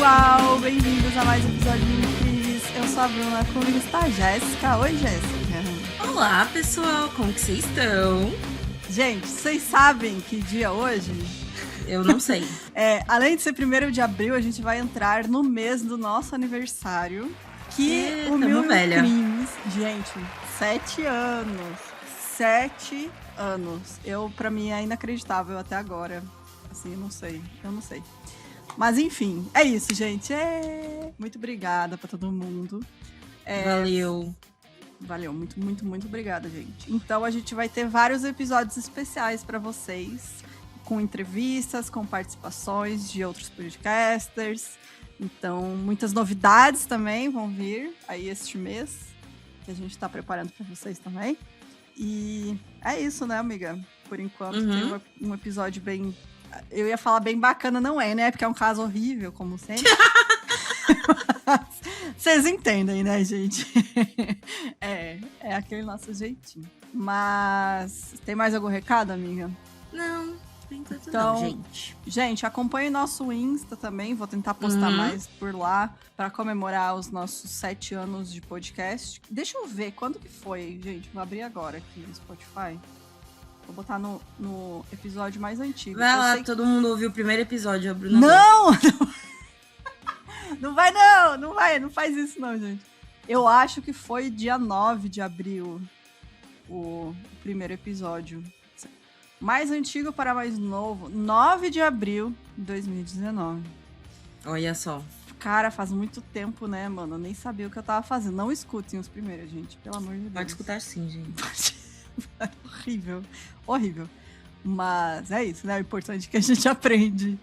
pessoal, bem-vindos a mais um episódio do Incris. Eu sou a Bruna, comigo está a Jéssica. Oi, Jéssica. Olá, pessoal, como que vocês estão? Gente, vocês sabem que dia é hoje? Eu não sei. Além de ser 1º de abril, a gente vai entrar no mês do nosso aniversário, que o Mil Crimes. Gente, 7 anos. 7 anos. Pra mim, é inacreditável até agora. Assim, eu não sei. Mas enfim, é isso, gente. Muito obrigada pra todo mundo. Valeu, muito obrigada, gente. Então a gente vai ter vários episódios especiais pra vocês, com entrevistas, com participações de outros podcasters. Então, muitas novidades também vão vir aí este mês, que a gente tá preparando pra vocês também. E é isso, né, amiga? Por enquanto, tem um episódio bem... Eu ia falar bem bacana, não é, né? Porque é um caso horrível, como sempre. Vocês entendem, né, gente? É aquele nosso jeitinho. Mas tem mais algum recado, amiga? Não, por enquanto então, não, gente. Gente, acompanhe nosso Insta também. Vou tentar postar mais por lá para comemorar os nossos 7 anos de podcast. Deixa eu ver quando que foi, gente. Vou abrir agora aqui no Spotify. Vou botar no episódio mais antigo. Vai lá, todo mundo ouviu o primeiro episódio, a Bruna. Não! Não vai, não faz isso não, gente. Eu acho que foi dia 9 de abril o primeiro episódio. Mais antigo para mais novo, 9 de abril de 2019. Olha só. Cara, faz muito tempo, né, mano? Eu nem sabia o que eu tava fazendo. Não escutem os primeiros, gente, pelo amor de Deus. Pode escutar sim, gente. Horrível. Mas é isso, né? O importante é que a gente aprende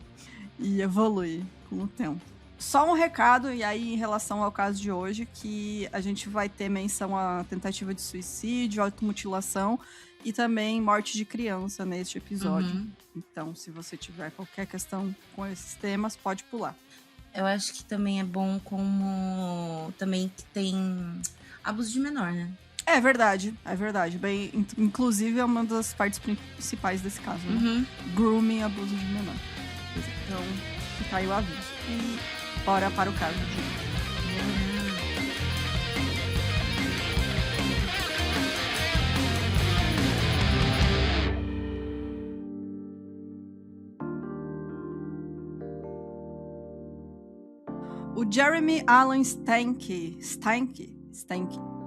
e evolui com o tempo. Só um recado, e aí em relação ao caso de hoje, que a gente vai ter menção a tentativa de suicídio, automutilação e também morte de criança neste episódio. Então, se você tiver qualquer questão com esses temas, pode pular. Eu acho que também é bom como... Também que tem abuso de menor, né? É verdade. Bem, inclusive é uma das partes principais desse caso, né? Grooming, abuso de menor. Então, fica aí o aviso. E bora para o caso de hoje. O Jeremy Alan Stanke,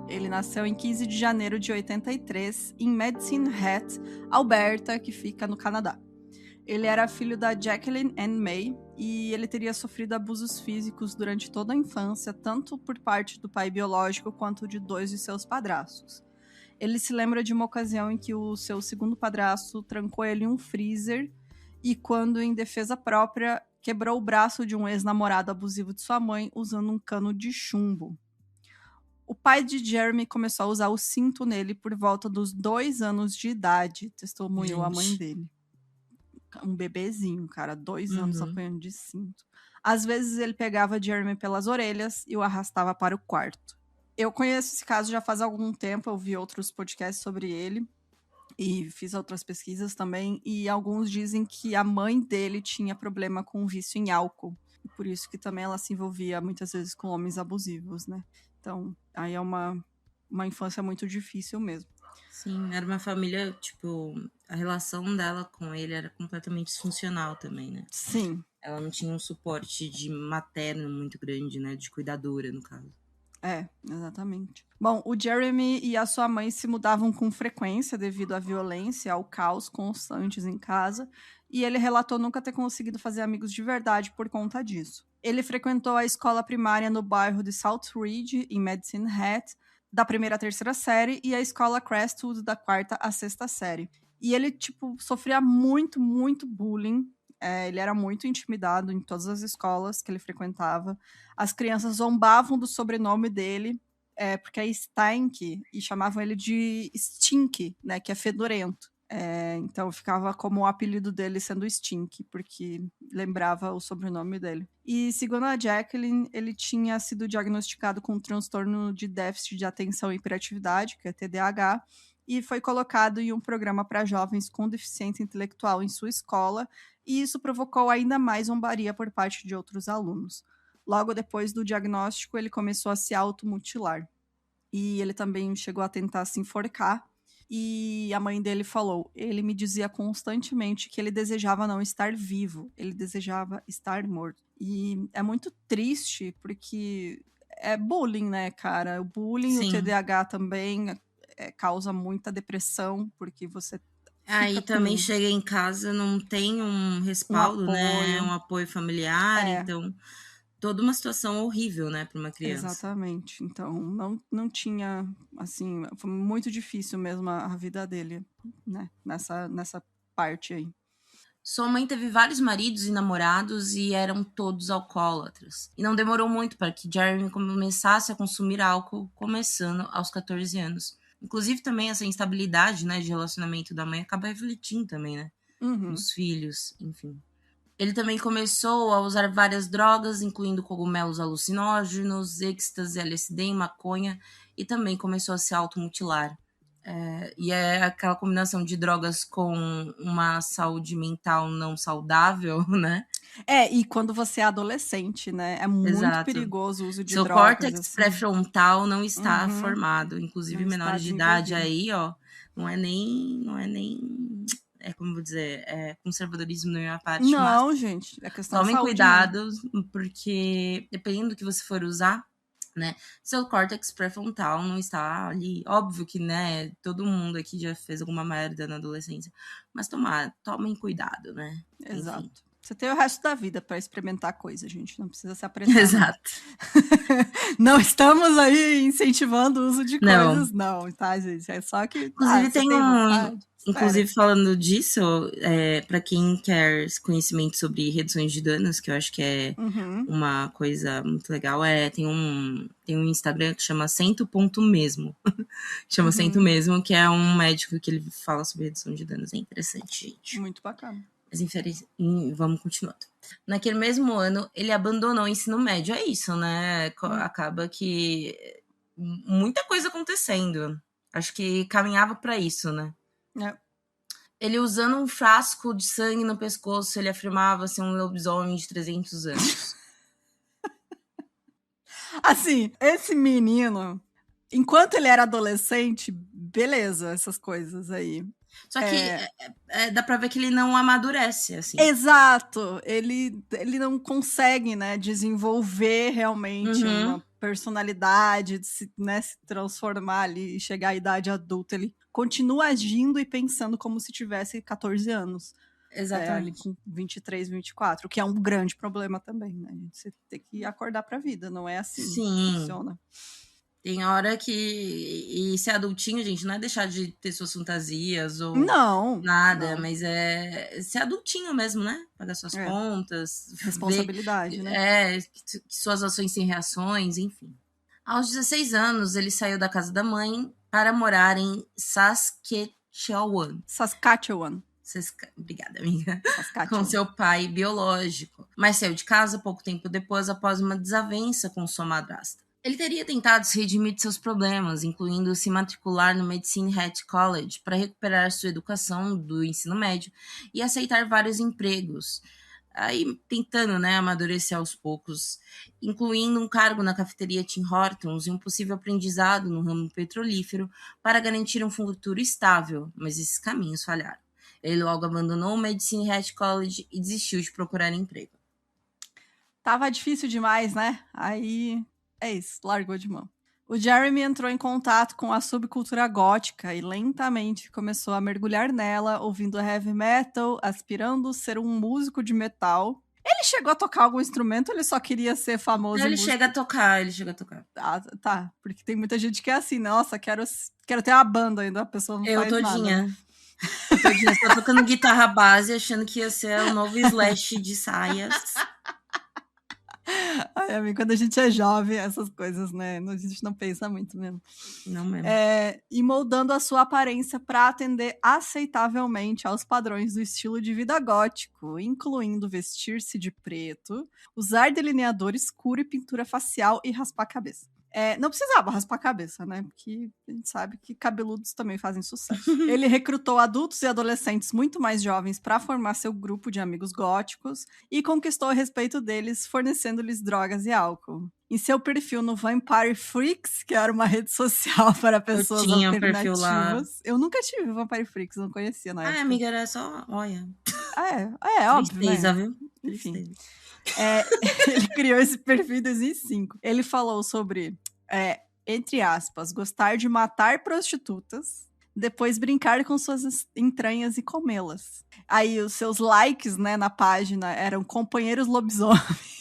ele nasceu em 15 de janeiro de 83 em Medicine Hat, Alberta, que fica no Canadá. Ele era filho da Jacqueline Ann May e ele teria sofrido abusos físicos durante toda a infância, tanto por parte do pai biológico quanto de 2 de seus padrastos. Ele se lembra de uma ocasião em que o seu segundo padrasto trancou ele em um freezer e, quando em defesa própria, quebrou o braço de um ex-namorado abusivo de sua mãe usando um cano de chumbo. O pai de Jeremy começou a usar o cinto nele por volta dos 2 anos de idade, testemunhou a mãe dele. Um bebezinho, cara, 2 anos apanhando de cinto. Às vezes ele pegava Jeremy pelas orelhas e o arrastava para o quarto. Eu conheço esse caso já faz algum tempo, eu vi outros podcasts sobre ele e fiz outras pesquisas também, e alguns dizem que a mãe dele tinha problema com vício em álcool, e por isso que também ela se envolvia muitas vezes com homens abusivos, né? Então, aí é uma infância muito difícil mesmo. Sim, era uma família, tipo, a relação dela com ele era completamente disfuncional também, né? Sim. Ela não tinha um suporte de materno muito grande, né? De cuidadora, no caso. Exatamente. Bom, o Jeremy e a sua mãe se mudavam com frequência devido à violência e ao caos constantes em casa, e ele relatou nunca ter conseguido fazer amigos de verdade por conta disso. Ele frequentou a escola primária no bairro de South Ridge, em Medicine Hat, da 1ª à 3ª série, e a escola Crestwood da 4ª à 6ª série. E ele, sofria muito bullying. Ele era muito intimidado em todas as escolas que ele frequentava. As crianças zombavam do sobrenome dele, porque é Stank, e chamavam ele de Stink, né, que é fedorento. Então ficava como o apelido dele sendo Stink, porque lembrava o sobrenome dele. E segundo a Jacqueline, ele tinha sido diagnosticado com um transtorno de déficit de atenção e hiperatividade, que é TDAH, e foi colocado em um programa para jovens com deficiência intelectual em sua escola, e isso provocou ainda mais zombaria por parte de outros alunos. Logo depois do diagnóstico, ele começou a se automutilar. E ele também chegou a tentar se enforcar. E a mãe dele falou, ele me dizia constantemente que ele desejava não estar vivo, ele desejava estar morto. E é muito triste, porque é bullying, né, cara? O bullying, o Sim. TDAH também causa muita depressão, porque você Aí fica também com chega em casa, não tem um um respaldo, né? apoio. Um apoio familiar, É. então toda uma situação horrível, né, para uma criança. Exatamente. Então, não tinha, assim, foi muito difícil mesmo a vida dele, né, nessa parte aí. Sua mãe teve vários maridos e namorados e eram todos alcoólatras. E não demorou muito para que Jeremy começasse a consumir álcool, começando aos 14 anos. Inclusive também essa instabilidade, né, de relacionamento da mãe acaba refletindo também, né, nos filhos, enfim. Ele também começou a usar várias drogas, incluindo cogumelos alucinógenos, êxtase, LSD e maconha, e também começou a se automutilar. E é aquela combinação de drogas com uma saúde mental não saudável, né? E quando você é adolescente, né, é muito perigoso o uso de Seu drogas, córtex assim. pré-frontal não está formado, inclusive Não está menores de idade desenvolvido. aí, ó, não é nem, como vou dizer, conservadorismo da minha parte, mas Não, gente, é questão de tomem saúde mesmo. cuidado, porque dependendo do que você for usar, né, seu córtex pré-frontal não está ali. Óbvio que, né, todo mundo aqui já fez alguma merda na adolescência, mas tomem cuidado, né? Exato. Enfim. Você tem o resto da vida para experimentar coisa, gente. Não precisa se apressar. Exato. Não estamos aí incentivando o uso de coisas, não, tá, gente? É só que. Inclusive, você tem vontade? Inclusive, falando disso, para quem quer conhecimento sobre reduções de danos, que eu acho que é uma coisa muito legal, tem um Instagram que chama Cento.mesmo. Chama Cento Mesmo, que é um médico que ele fala sobre redução de danos. É interessante, gente. Muito bacana. Mas vamos continuando. Naquele mesmo ano, ele abandonou o ensino médio. É isso, né? Acaba que muita coisa acontecendo. Acho que caminhava para isso, né? Ele usando um frasco de sangue no pescoço, ele afirmava ser um lobisomem de 300 anos. Assim, esse menino, enquanto ele era adolescente, beleza, essas coisas aí. Só que dá pra ver que ele não amadurece, assim. Exato. Ele não consegue, né, desenvolver realmente uma personalidade, de se transformar ali e chegar à idade adulta. Ele continua agindo e pensando como se tivesse 14 anos. Ali com 23, 24, o que é um grande problema também, né? Você tem que acordar pra vida, não é assim que funciona. Tem hora que... E ser adultinho, gente, não é deixar de ter suas fantasias ou nada, mas é ser adultinho mesmo, né? Pagar suas contas. Responsabilidade, né? Que suas ações têm reações, enfim. Aos 16 anos, ele saiu da casa da mãe para morar em Saskatchewan. Obrigada, amiga. Com seu pai biológico. Mas saiu de casa pouco tempo depois, após uma desavença com sua madrasta. Ele teria tentado se redimir de seus problemas, incluindo se matricular no Medicine Hat College para recuperar sua educação do ensino médio e aceitar vários empregos. Aí tentando, né, amadurecer aos poucos, incluindo um cargo na cafeteria Tim Hortons e um possível aprendizado no ramo petrolífero para garantir um futuro estável, mas esses caminhos falharam. Ele logo abandonou o Medicine Hat College e desistiu de procurar emprego. Tava difícil demais, né? Aí é isso, largou de mão. O Jeremy entrou em contato com a subcultura gótica e lentamente começou a mergulhar nela, ouvindo heavy metal, aspirando ser um músico de metal. Ele chegou a tocar algum instrumento ou ele só queria ser famoso? Ele chega a tocar. Tá, porque tem muita gente que é assim, nossa, quero ter uma banda ainda, a pessoa não faz todinha. nada. Todinha, só tocando guitarra base, achando que ia ser o novo Slash de saias. Ai, amiga, quando a gente é jovem, essas coisas, né? A gente não pensa muito mesmo. Não mesmo. E moldando a sua aparência para atender aceitavelmente aos padrões do estilo de vida gótico, incluindo vestir-se de preto, usar delineador escuro e pintura facial e raspar a cabeça. Não precisava raspar a cabeça, né? Porque a gente sabe que cabeludos também fazem sucesso. Ele recrutou adultos e adolescentes muito mais jovens para formar seu grupo de amigos góticos e conquistou o respeito deles, fornecendo-lhes drogas e álcool. Em seu perfil no Vampire Freaks, que era uma rede social para pessoas alternativas. Um perfil lá. Eu nunca tive Vampire Freaks, não conhecia na época. Amiga, era só... Olha. Óbvio, Tristeza, né? Viu? Enfim. Tristeza. Ele criou esse perfil em 2005. Ele falou sobre, entre aspas, gostar de matar prostitutas, depois brincar com suas entranhas e comê-las. Aí os seus likes, né, na página eram companheiros lobisomens.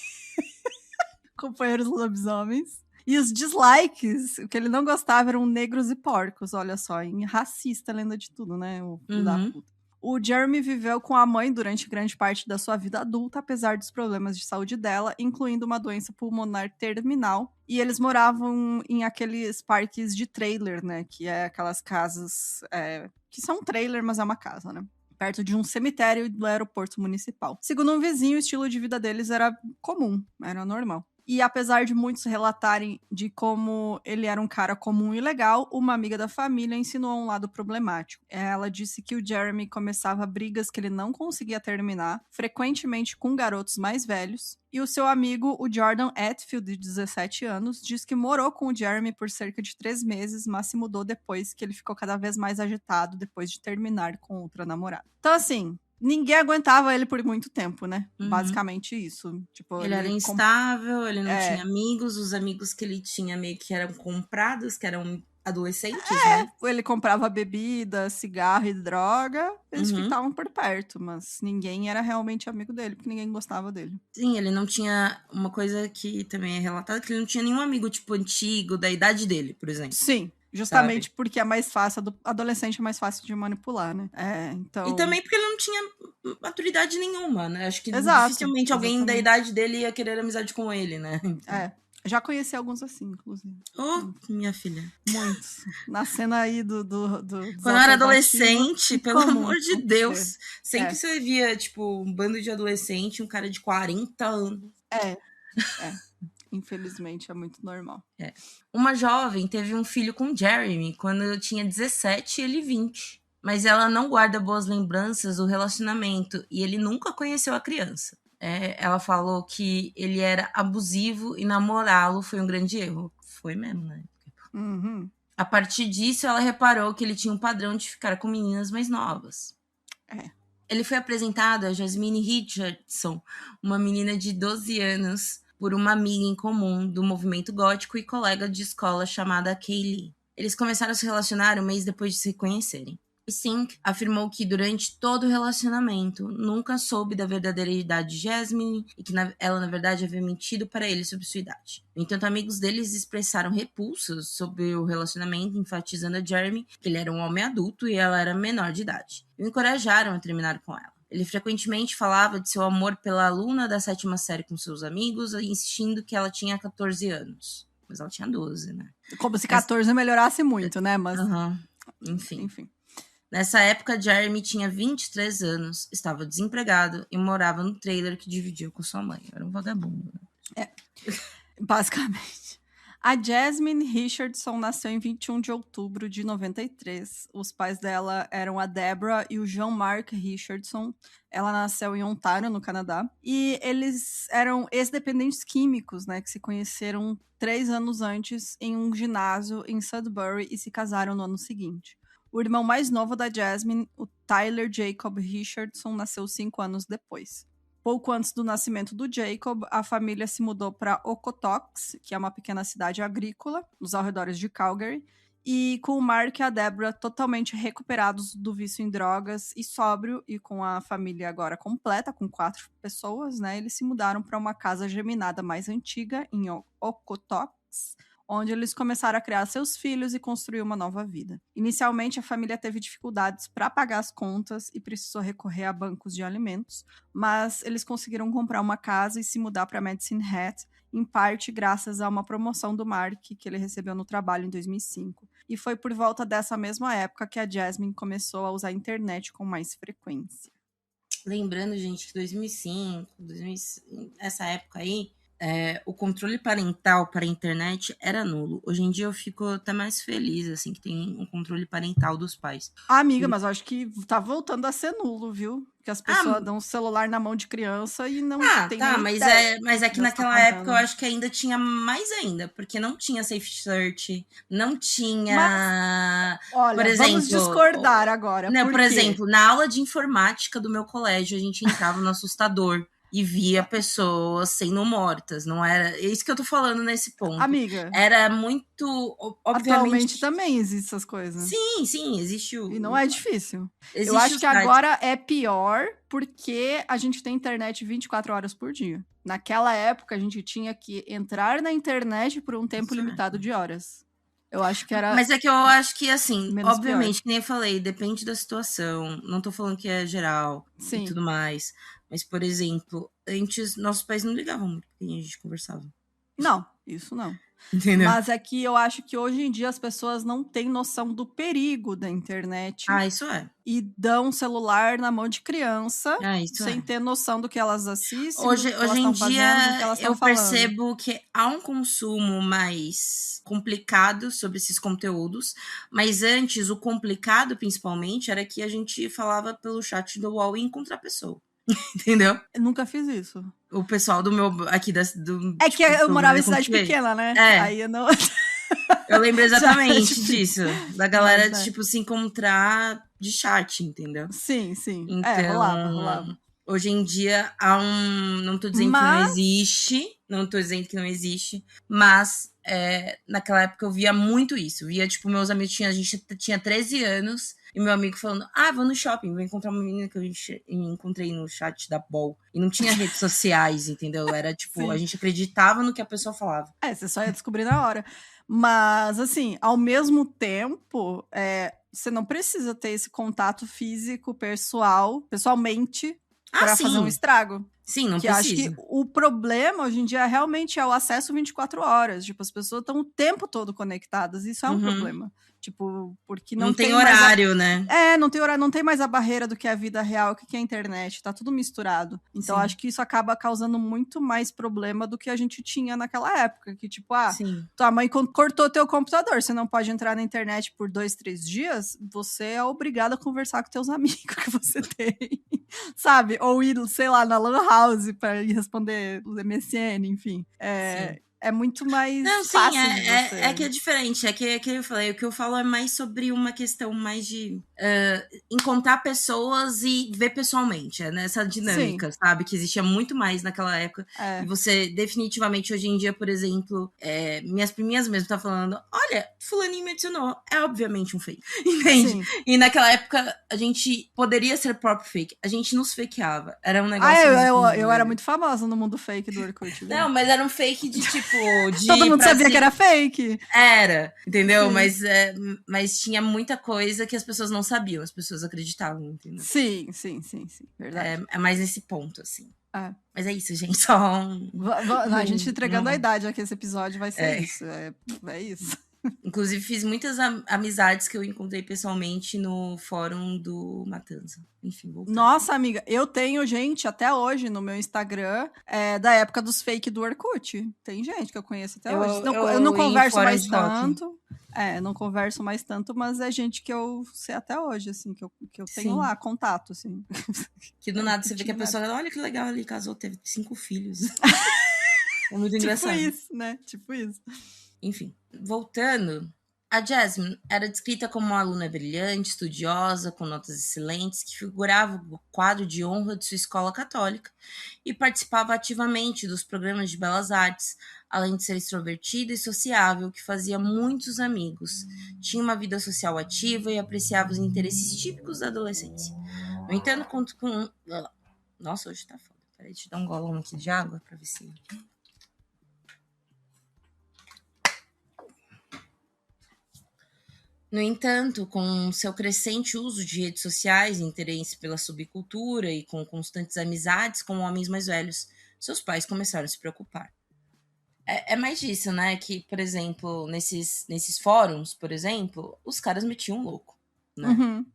Companheiros lobisomens. E os dislikes, o que ele não gostava eram negros e porcos. Olha só, em racista, lenda de tudo, né? O filho da puta. O Jeremy viveu com a mãe durante grande parte da sua vida adulta, apesar dos problemas de saúde dela, incluindo uma doença pulmonar terminal. E eles moravam em aqueles parques de trailer, né? Que é aquelas casas que são trailer, mas é uma casa, né? Perto de um cemitério e do aeroporto municipal. Segundo um vizinho, o estilo de vida deles era comum, era normal. E apesar de muitos relatarem de como ele era um cara comum e legal, uma amiga da família ensinou um lado problemático. Ela disse que o Jeremy começava brigas que ele não conseguia terminar, frequentemente com garotos mais velhos. E o seu amigo, o Jordan Atfield, de 17 anos, diz que morou com o Jeremy por cerca de 3 meses, mas se mudou depois que ele ficou cada vez mais agitado depois de terminar com outra namorada. Então, assim... Ninguém aguentava ele por muito tempo, né? Basicamente isso. Tipo, ele era instável, ele não tinha amigos. Os amigos que ele tinha meio que eram comprados, que eram adolescentes, né? Ele comprava bebida, cigarro e droga. Eles ficavam por perto, mas ninguém era realmente amigo dele, porque ninguém gostava dele. Sim, ele não tinha... Uma coisa que também é relatada, que ele não tinha nenhum amigo, tipo, antigo, da idade dele, por exemplo. Sim. Justamente porque é mais fácil, adolescente é mais fácil de manipular, né? Então... E também porque ele não tinha maturidade nenhuma, né? Acho que dificilmente alguém da idade dele ia querer amizade com ele, né? Então... Já conheci alguns assim, inclusive. Minha filha. Muitos. Na cena aí do quando eu era adolescente, pelo amor de Deus. Sempre você via, tipo, um bando de adolescente, um cara de 40 anos. Infelizmente, é muito normal. Uma jovem teve um filho com Jeremy quando eu tinha 17 e ele 20. Mas ela não guarda boas lembranças do relacionamento e ele nunca conheceu a criança. Ela falou que ele era abusivo e namorá-lo foi um grande erro. Foi mesmo, né? A partir disso, ela reparou que ele tinha um padrão de ficar com meninas mais novas. Ele foi apresentado a Jasmine Richardson, uma menina de 12 anos, por uma amiga em comum do movimento gótico e colega de escola chamada Kaylee. Eles começaram a se relacionar um mês depois de se conhecerem. E Sink afirmou que durante todo o relacionamento nunca soube da verdadeira idade de Jasmine e que ela, na verdade, havia mentido para ele sobre sua idade. No entanto, amigos deles expressaram repulsos sobre o relacionamento, enfatizando a Jeremy que ele era um homem adulto e ela era menor de idade. E o encorajaram a terminar com ela. Ele frequentemente falava de seu amor pela aluna da 7ª série com seus amigos, insistindo que ela tinha 14 anos. Mas ela tinha 12, né? Como se 14 melhorasse muito, né? Mas... Enfim. Nessa época, Jeremy tinha 23 anos, estava desempregado e morava no trailer que dividia com sua mãe. Era um vagabundo, né? Basicamente. A Jasmine Richardson nasceu em 21 de outubro de 93. Os pais dela eram a Deborah e o Jean-Marc Richardson. Ela nasceu em Ontário, no Canadá. E eles eram ex-dependentes químicos, né? Que se conheceram 3 anos antes em um ginásio em Sudbury e se casaram no ano seguinte. O irmão mais novo da Jasmine, o Tyler Jacob Richardson, nasceu 5 anos depois. Pouco antes do nascimento do Jacob, a família se mudou para Okotoks, que é uma pequena cidade agrícola, nos arredores de Calgary, e com o Mark e a Deborah totalmente recuperados do vício em drogas e sóbrio, e com a família agora completa, com 4 pessoas, né, eles se mudaram para uma casa geminada mais antiga, em Okotoks, onde eles começaram a criar seus filhos e construir uma nova vida. Inicialmente, a família teve dificuldades para pagar as contas e precisou recorrer a bancos de alimentos, mas eles conseguiram comprar uma casa e se mudar para Medicine Hat, em parte graças a uma promoção do Mark que ele recebeu no trabalho em 2005. E foi por volta dessa mesma época que a Jasmine começou a usar a internet com mais frequência. Lembrando, gente, que 2005, essa época aí, o controle parental para a internet era nulo. Hoje em dia eu fico até mais feliz, assim, que tem um controle parental dos pais. Amiga, mas eu acho que tá voltando a ser nulo, viu? Que as pessoas dão o celular na mão de criança e não tem nem ideia. Mas é que naquela época eu acho que ainda tinha mais ainda, porque não tinha Safe Search, não tinha... Mas, olha, por exemplo, vamos discordar agora. Não, por exemplo, na aula de informática do meu colégio, a gente entrava no assustador e via pessoas sendo mortas, não era... É isso que eu tô falando nesse ponto. Amiga. Era muito... Obviamente... Atualmente também existem essas coisas. Sim, existe o... E não é difícil. Eu acho que agora é pior porque a gente tem internet 24 horas por dia. Naquela época, a gente tinha que entrar na internet por um tempo limitado de horas. Eu acho que era... Mas é que eu acho que, assim, obviamente, que nem eu falei, depende da situação. Não tô falando que é geral e tudo mais. Mas, por exemplo, antes nossos pais não ligavam muito porque a gente conversava. Não, isso não. Entendeu? Mas é que eu acho que hoje em dia as pessoas não têm noção do perigo da internet. Isso é. E dão celular na mão de criança sem ter noção do que elas assistem. Hoje em dia eu percebo que há um consumo mais complicado sobre esses conteúdos, mas antes o complicado principalmente era que a gente falava pelo chat do UOL e encontrar a pessoa. Entendeu? Eu nunca fiz isso. O pessoal do meu... aqui é que eu morava em cidade pequena, né? Aí eu não... Eu lembro exatamente disso. Da galera, tipo, se encontrar de chat, entendeu? Sim. Então, rolava. Hoje em dia há um... Não tô dizendo que não existe. Não tô dizendo que não existe. Mas naquela época eu via muito isso. Via, tipo, meus amigos... A gente tinha 13 anos... E meu amigo falando, vou no shopping, vou encontrar uma menina que eu encontrei no chat da Bol. E não tinha redes sociais, entendeu? Era tipo, a gente acreditava no que a pessoa falava. Você só ia descobrir na hora. Mas, assim, ao mesmo tempo, você não precisa ter esse contato físico, pessoalmente, para fazer um estrago. Sim, não precisa. Acho que o problema, hoje em dia, realmente é o acesso 24 horas. Tipo, as pessoas estão o tempo todo conectadas. Isso é um problema. Tipo, porque não tem horário, né? Não tem horário, não tem mais a barreira do que é a vida real, o que é a internet, tá tudo misturado. Então, acho que isso acaba causando muito mais problema do que a gente tinha naquela época, que tipo, tua mãe cortou teu computador, você não pode entrar na internet por 2, 3 dias, você é obrigado a conversar com teus amigos que você tem, sabe? Ou ir, sei lá, na Lan House pra ir responder os MSN, enfim. É muito mais fácil de você. É que é diferente, é que eu falei, o que eu falo é mais sobre uma questão mais de encontrar pessoas e ver pessoalmente, nessa dinâmica, sabe? Que existia muito mais naquela época. E você, definitivamente, hoje em dia, por exemplo, minhas priminhas mesmo tá falando, olha, fulaninho me adicionou, é obviamente um fake, entende? Sim. E naquela época, a gente poderia ser próprio fake, a gente nos fakeava, era um negócio... Eu era muito famosa no mundo fake do Orkut. Não, mas era um fake de tipo... Todo mundo sabia que era fake. Era, entendeu? Mas tinha muita coisa que as pessoas não sabiam, as pessoas acreditavam, entendeu? Sim, verdade. É mais nesse ponto, assim. Mas é isso, gente, só... A gente entregando a idade aqui, esse episódio vai ser isso. É isso. Inclusive, fiz muitas amizades que eu encontrei pessoalmente no fórum do Matanza. Enfim, voltando. Nossa, amiga, eu tenho gente até hoje no meu Instagram da época dos fake do Orkut. Tem gente que eu conheço até hoje. Eu não converso mais tanto. Não converso mais tanto, mas é gente que eu sei até hoje, assim, que eu tenho lá, contato, assim. Que do nada você vê que a pessoa, olha que legal, ele casou, teve 5 filhos. É muito engraçado. Tipo isso, né? Tipo isso. Enfim, voltando, a Jasmine era descrita como uma aluna brilhante, estudiosa, com notas excelentes, que figurava no quadro de honra de sua escola católica e participava ativamente dos programas de belas artes, além de ser extrovertida e sociável, o que fazia muitos amigos. Tinha uma vida social ativa e apreciava os interesses típicos da adolescência. No entanto, conto com... Nossa, hoje tá foda. Peraí, deixa eu dar um golão aqui de água pra ver se... No entanto, com seu crescente uso de redes sociais, interesse pela subcultura e com constantes amizades com homens mais velhos, seus pais começaram a se preocupar. É mais disso, né? Que, por exemplo, nesses fóruns, por exemplo, os caras metiam um louco, né? Uhum.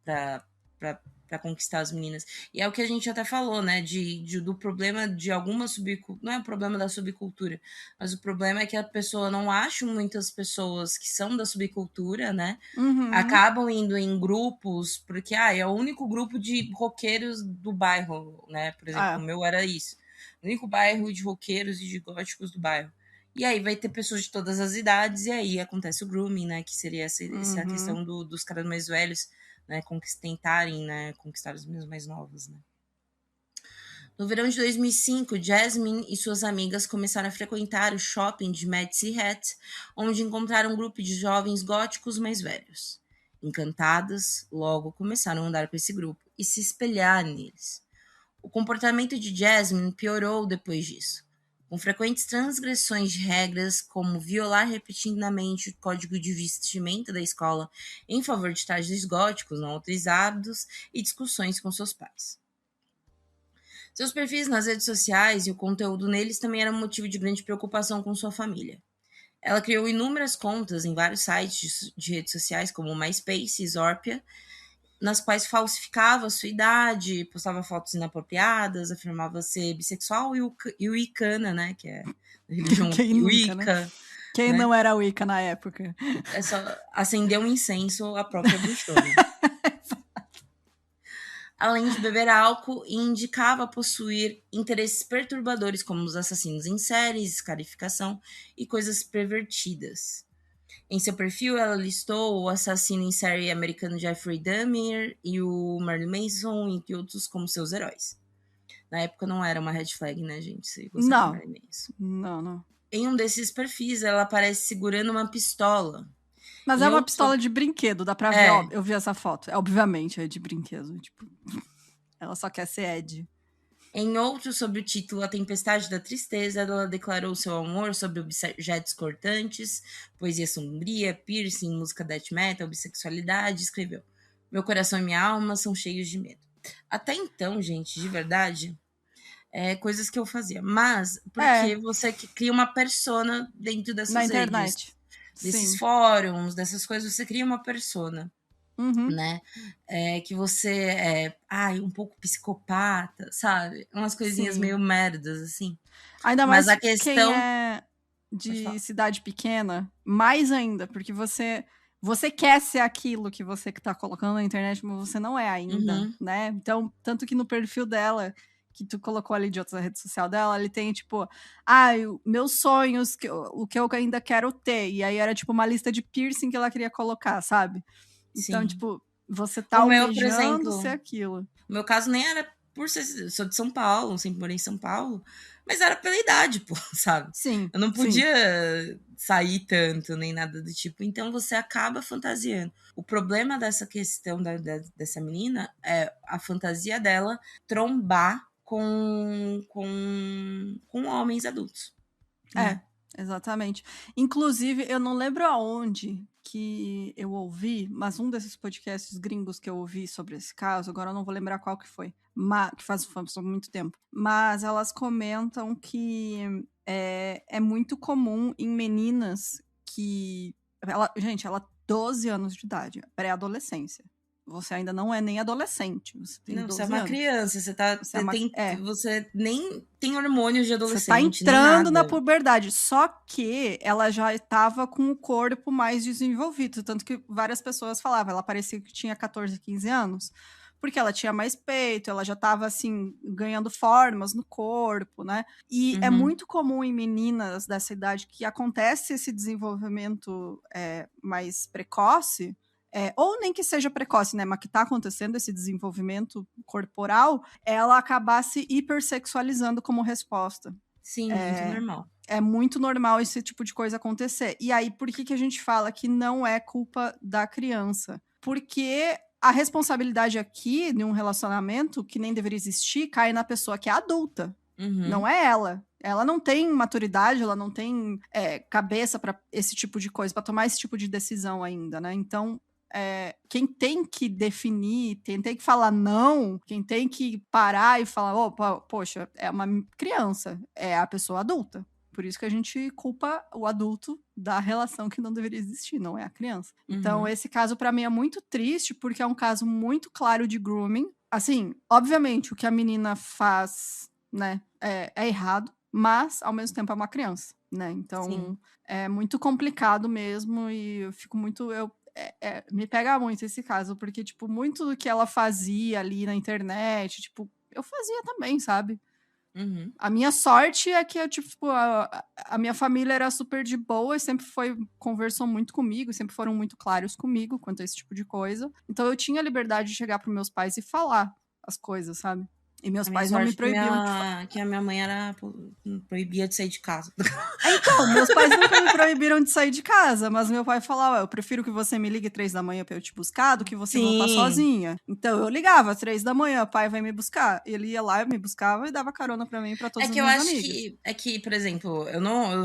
Pra para conquistar as meninas. E é o que a gente até falou, né, do problema de alguma subcultura, não é o problema da subcultura, mas o problema é que a pessoa não acha muitas pessoas que são da subcultura, né, acabam indo em grupos, porque é o único grupo de roqueiros do bairro, né, por exemplo, o meu era isso, o único bairro de roqueiros e de góticos do bairro. E aí vai ter pessoas de todas as idades, e aí acontece o grooming, né? Que seria essa questão dos caras mais velhos, né? Tentarem, né, conquistar as meninas mais novas, né? No verão de 2005, Jasmine e suas amigas começaram a frequentar o shopping de Medicine Hat, onde encontraram um grupo de jovens góticos mais velhos. Encantadas, logo começaram a andar com esse grupo e se espelhar neles. O comportamento de Jasmine piorou depois disso, com frequentes transgressões de regras, como violar repetidamente o código de vestimenta da escola em favor de trajes góticos não autorizados e discussões com seus pais. Seus perfis nas redes sociais e o conteúdo neles também eram motivo de grande preocupação com sua família. Ela criou inúmeras contas em vários sites de redes sociais, como MySpace e Zorpia, nas quais falsificava a sua idade, postava fotos inapropriadas, afirmava ser bissexual e wicana, né, que é a religião Wicca. Né? Quem não era Wicca na época? É só acender um incenso à própria bruxona. Além de beber álcool, e indicava possuir interesses perturbadores como os assassinos em séries, escarificação e coisas pervertidas. Em seu perfil, ela listou o assassino em série americano Jeffrey Dahmer e o Marilyn Manson, entre outros, como seus heróis. Na época não era uma red flag, né, gente? Se não. Marilyn Manson. Não. Em um desses perfis, ela aparece segurando uma pistola. Mas é uma pistola de brinquedo, dá pra ver, ó, eu vi essa foto. Obviamente é de brinquedo, tipo, ela só quer ser Ed. Em outro, sob o título A Tempestade da Tristeza, ela declarou seu amor sobre objetos cortantes, poesia sombria, piercing, música death metal, bissexualidade, escreveu: meu coração e minha alma são cheios de medo. Até então, gente, de verdade, coisas que eu fazia. Mas, porque você cria uma persona dentro dessas na redes. Internet. Desses Sim. fóruns, dessas coisas, você cria uma persona. Né? Que você é um pouco psicopata, sabe? Umas coisinhas meio merdas, assim. Ainda mais a questão... quem é de cidade pequena, mais ainda, porque você quer ser aquilo que você tá colocando na internet, mas você não é ainda, né? Então, tanto que no perfil dela, que tu colocou ali de outra rede social dela, ele tem, tipo, meus sonhos, o que eu ainda quero ter. E aí era, tipo, uma lista de piercing que ela queria colocar, sabe? Então, Sim. tipo, você tá almejando ser aquilo. No meu caso, nem era por ser... Eu sou de São Paulo, sempre morei em São Paulo, mas era pela idade, pô, sabe? Sim. Eu não podia sair tanto, nem nada do tipo. Então, você acaba fantasiando. O problema dessa questão dessa menina é a fantasia dela trombar com homens adultos. Né? Exatamente. Inclusive, eu não lembro aonde que eu ouvi, mas um desses podcasts gringos que eu ouvi sobre esse caso, agora eu não vou lembrar qual que foi, que faz muito tempo, mas elas comentam que é muito comum em meninas que... ela 12 anos de idade, pré-adolescência. Você ainda não é nem adolescente. Você tem 12 você é uma anos. criança. Você nem tem hormônios de adolescente. Você tá entrando na puberdade. Só que ela já estava com o corpo mais desenvolvido. Tanto que várias pessoas falavam. Ela parecia que tinha 14, 15 anos. Porque ela tinha mais peito. Ela já estava, assim, ganhando formas no corpo, né? E é muito comum em meninas dessa idade que acontece esse desenvolvimento mais precoce... ou nem que seja precoce, né, mas que tá acontecendo esse desenvolvimento corporal, ela acabar se hipersexualizando como resposta. Sim, muito normal. É muito normal esse tipo de coisa acontecer. E aí, por que a gente fala que não é culpa da criança? Porque a responsabilidade aqui, de um relacionamento que nem deveria existir, cai na pessoa que é adulta. Não é ela. Ela não tem maturidade, ela não tem cabeça para esse tipo de coisa, para tomar esse tipo de decisão ainda, né? Então, quem tem que definir, quem tem que falar não, quem tem que parar e falar, poxa, é uma criança, é a pessoa adulta. Por isso que a gente culpa o adulto da relação que não deveria existir, não é a criança. Então, esse caso pra mim é muito triste, porque é um caso muito claro de grooming. Assim, obviamente, o que a menina faz, né, é errado, mas, ao mesmo tempo, é uma criança, né? Então, é muito complicado mesmo e eu fico muito... me pega muito esse caso, porque, tipo, muito do que ela fazia ali na internet, tipo, eu fazia também, sabe? A minha sorte é que, tipo, a minha família era super de boa e sempre conversou muito comigo, sempre foram muito claros comigo quanto a esse tipo de coisa. Então eu tinha liberdade de chegar pros meus pais e falar as coisas, sabe? E meus pais não me proibiam que a minha mãe proibia de sair de casa. Então, meus pais nunca me proibiram de sair de casa, mas meu pai falava, eu prefiro que você me ligue 3 da manhã pra eu te buscar do que você voltar sozinha. Então, eu ligava às 3 da manhã, o pai vai me buscar. Ele ia lá, me buscava e dava carona pra mim e pra todas as minhas amigas. É que, por exemplo,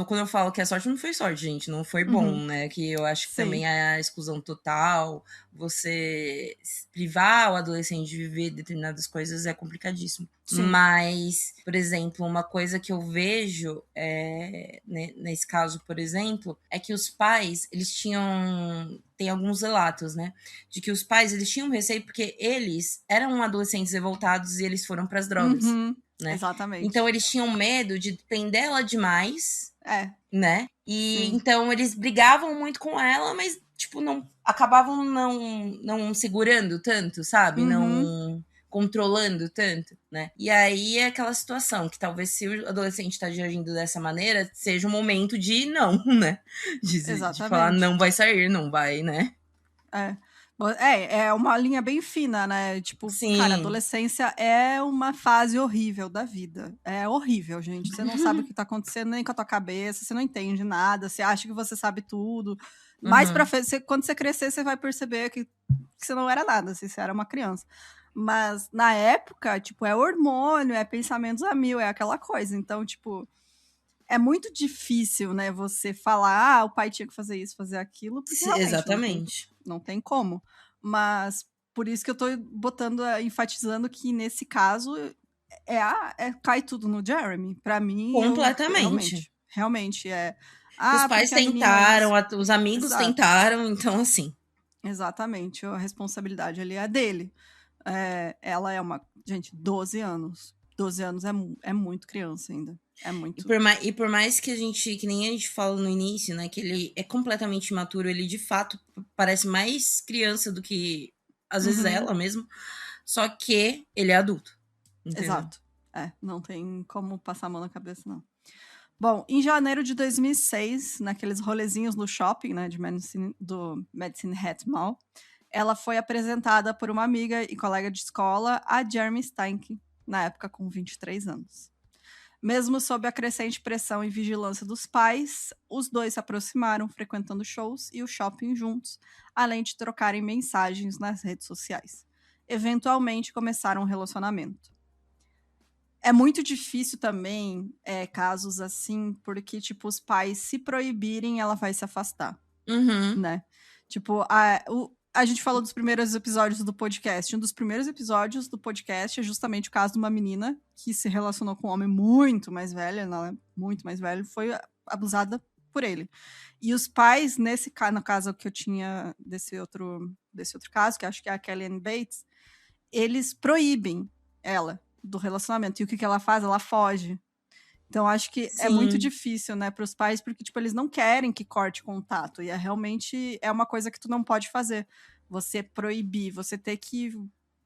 quando eu falo que a sorte não foi sorte, gente, não foi bom, né? Que eu acho que também a exclusão total, você privar o adolescente de viver determinadas coisas é complicadíssimo. Sim. Mas, por exemplo, uma coisa que eu vejo nesse caso, por exemplo, é que os pais, eles tem alguns relatos, né? De que os pais, eles tinham receio porque eles eram adolescentes revoltados e eles foram pras drogas. Né? Exatamente. Então, eles tinham medo de prender ela demais, né? E então, eles brigavam muito com ela, mas, tipo, acabavam não segurando tanto, sabe? Não controlando tanto, né? E aí é aquela situação que talvez se o adolescente tá agindo dessa maneira, seja o momento de não, né? De falar, não vai sair, não vai, né? É uma linha bem fina, né? Tipo, cara, adolescência é uma fase horrível da vida. É horrível, gente. Você não sabe o que tá acontecendo nem com a tua cabeça, você não entende nada, você acha que você sabe tudo. Mas quando você crescer, você vai perceber que você não era nada, assim, você era uma criança. Mas na época, tipo, é hormônio, é pensamentos a mil, é aquela coisa. Então, tipo, é muito difícil, né, você falar, o pai tinha que fazer isso, fazer aquilo, porque realmente exatamente. Não tem como. Mas por isso que eu tô enfatizando que nesse caso cai tudo no Jeremy. Pra mim, realmente é. Os pais tentaram, os amigos tentaram, então assim. Exatamente, a responsabilidade ali é dele. Ela é uma. Gente, 12 anos. 12 anos é muito criança ainda. É muito. E por mais que que nem a gente fala no início, né, que ele é completamente imaturo, ele de fato parece mais criança do que às vezes ela mesmo, só que ele é adulto. Entendeu? Exato. Não tem como passar a mão na cabeça, não. Bom, em janeiro de 2006, naqueles rolezinhos no shopping, né, do Medicine Hat Mall, ela foi apresentada por uma amiga e colega de escola, a Jeremy Steinke, na época com 23 anos. Mesmo sob a crescente pressão e vigilância dos pais, os dois se aproximaram, frequentando shows e o shopping juntos, além de trocarem mensagens nas redes sociais. Eventualmente, começaram um relacionamento. É muito difícil também, casos assim, porque, tipo, os pais se proibirem, ela vai se afastar, né? Tipo, a gente falou dos primeiros episódios do podcast. Um dos primeiros episódios do podcast é justamente o caso de uma menina que se relacionou com um homem muito mais velho, ela é muito mais velho, foi abusada por ele. E os pais, no caso que eu tinha desse outro caso, que acho que é a Kellyanne Bates, eles proíbem ela do relacionamento. E o que ela faz? Ela foge. Então, acho que é muito difícil, né, para os pais, porque, tipo, eles não querem que corte contato. E realmente uma coisa que tu não pode fazer. Você proibir, você ter que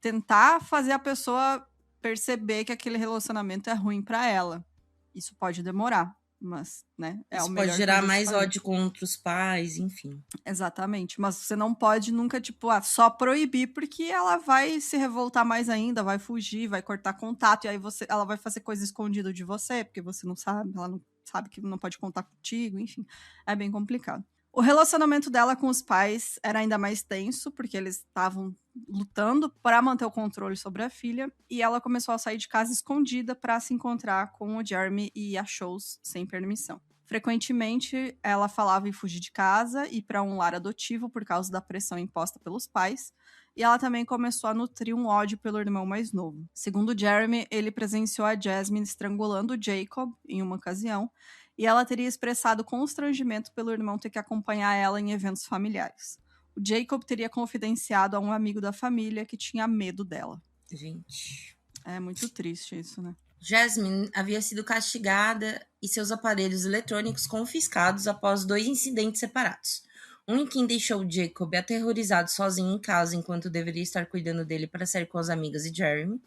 tentar fazer a pessoa perceber que aquele relacionamento é ruim para ela. Isso pode demorar, mas, né, isso pode gerar mais ódio contra os pais, enfim. Exatamente, mas você não pode nunca, tipo, só proibir, porque ela vai se revoltar mais ainda, vai fugir, vai cortar contato, e aí ela vai fazer coisa escondida de você, porque você não sabe, ela não sabe que não pode contar contigo, enfim, é bem complicado. O relacionamento dela com os pais era ainda mais tenso, porque eles estavam lutando para manter o controle sobre a filha, e ela começou a sair de casa escondida para se encontrar com o Jeremy e ir a shows sem permissão. Frequentemente, ela falava em fugir de casa e ir para um lar adotivo por causa da pressão imposta pelos pais, e ela também começou a nutrir um ódio pelo irmão mais novo. Segundo Jeremy, ele presenciou a Jasmine estrangulando o Jacob em uma ocasião, e ela teria expressado constrangimento pelo irmão ter que acompanhar ela em eventos familiares. O Jacob teria confidenciado a um amigo da família que tinha medo dela. Gente. É muito triste isso, né? Jasmine havia sido castigada e seus aparelhos eletrônicos confiscados após 2 incidentes separados. Um em que deixou Jacob aterrorizado sozinho em casa enquanto deveria estar cuidando dele para sair com as amigas e Jeremy,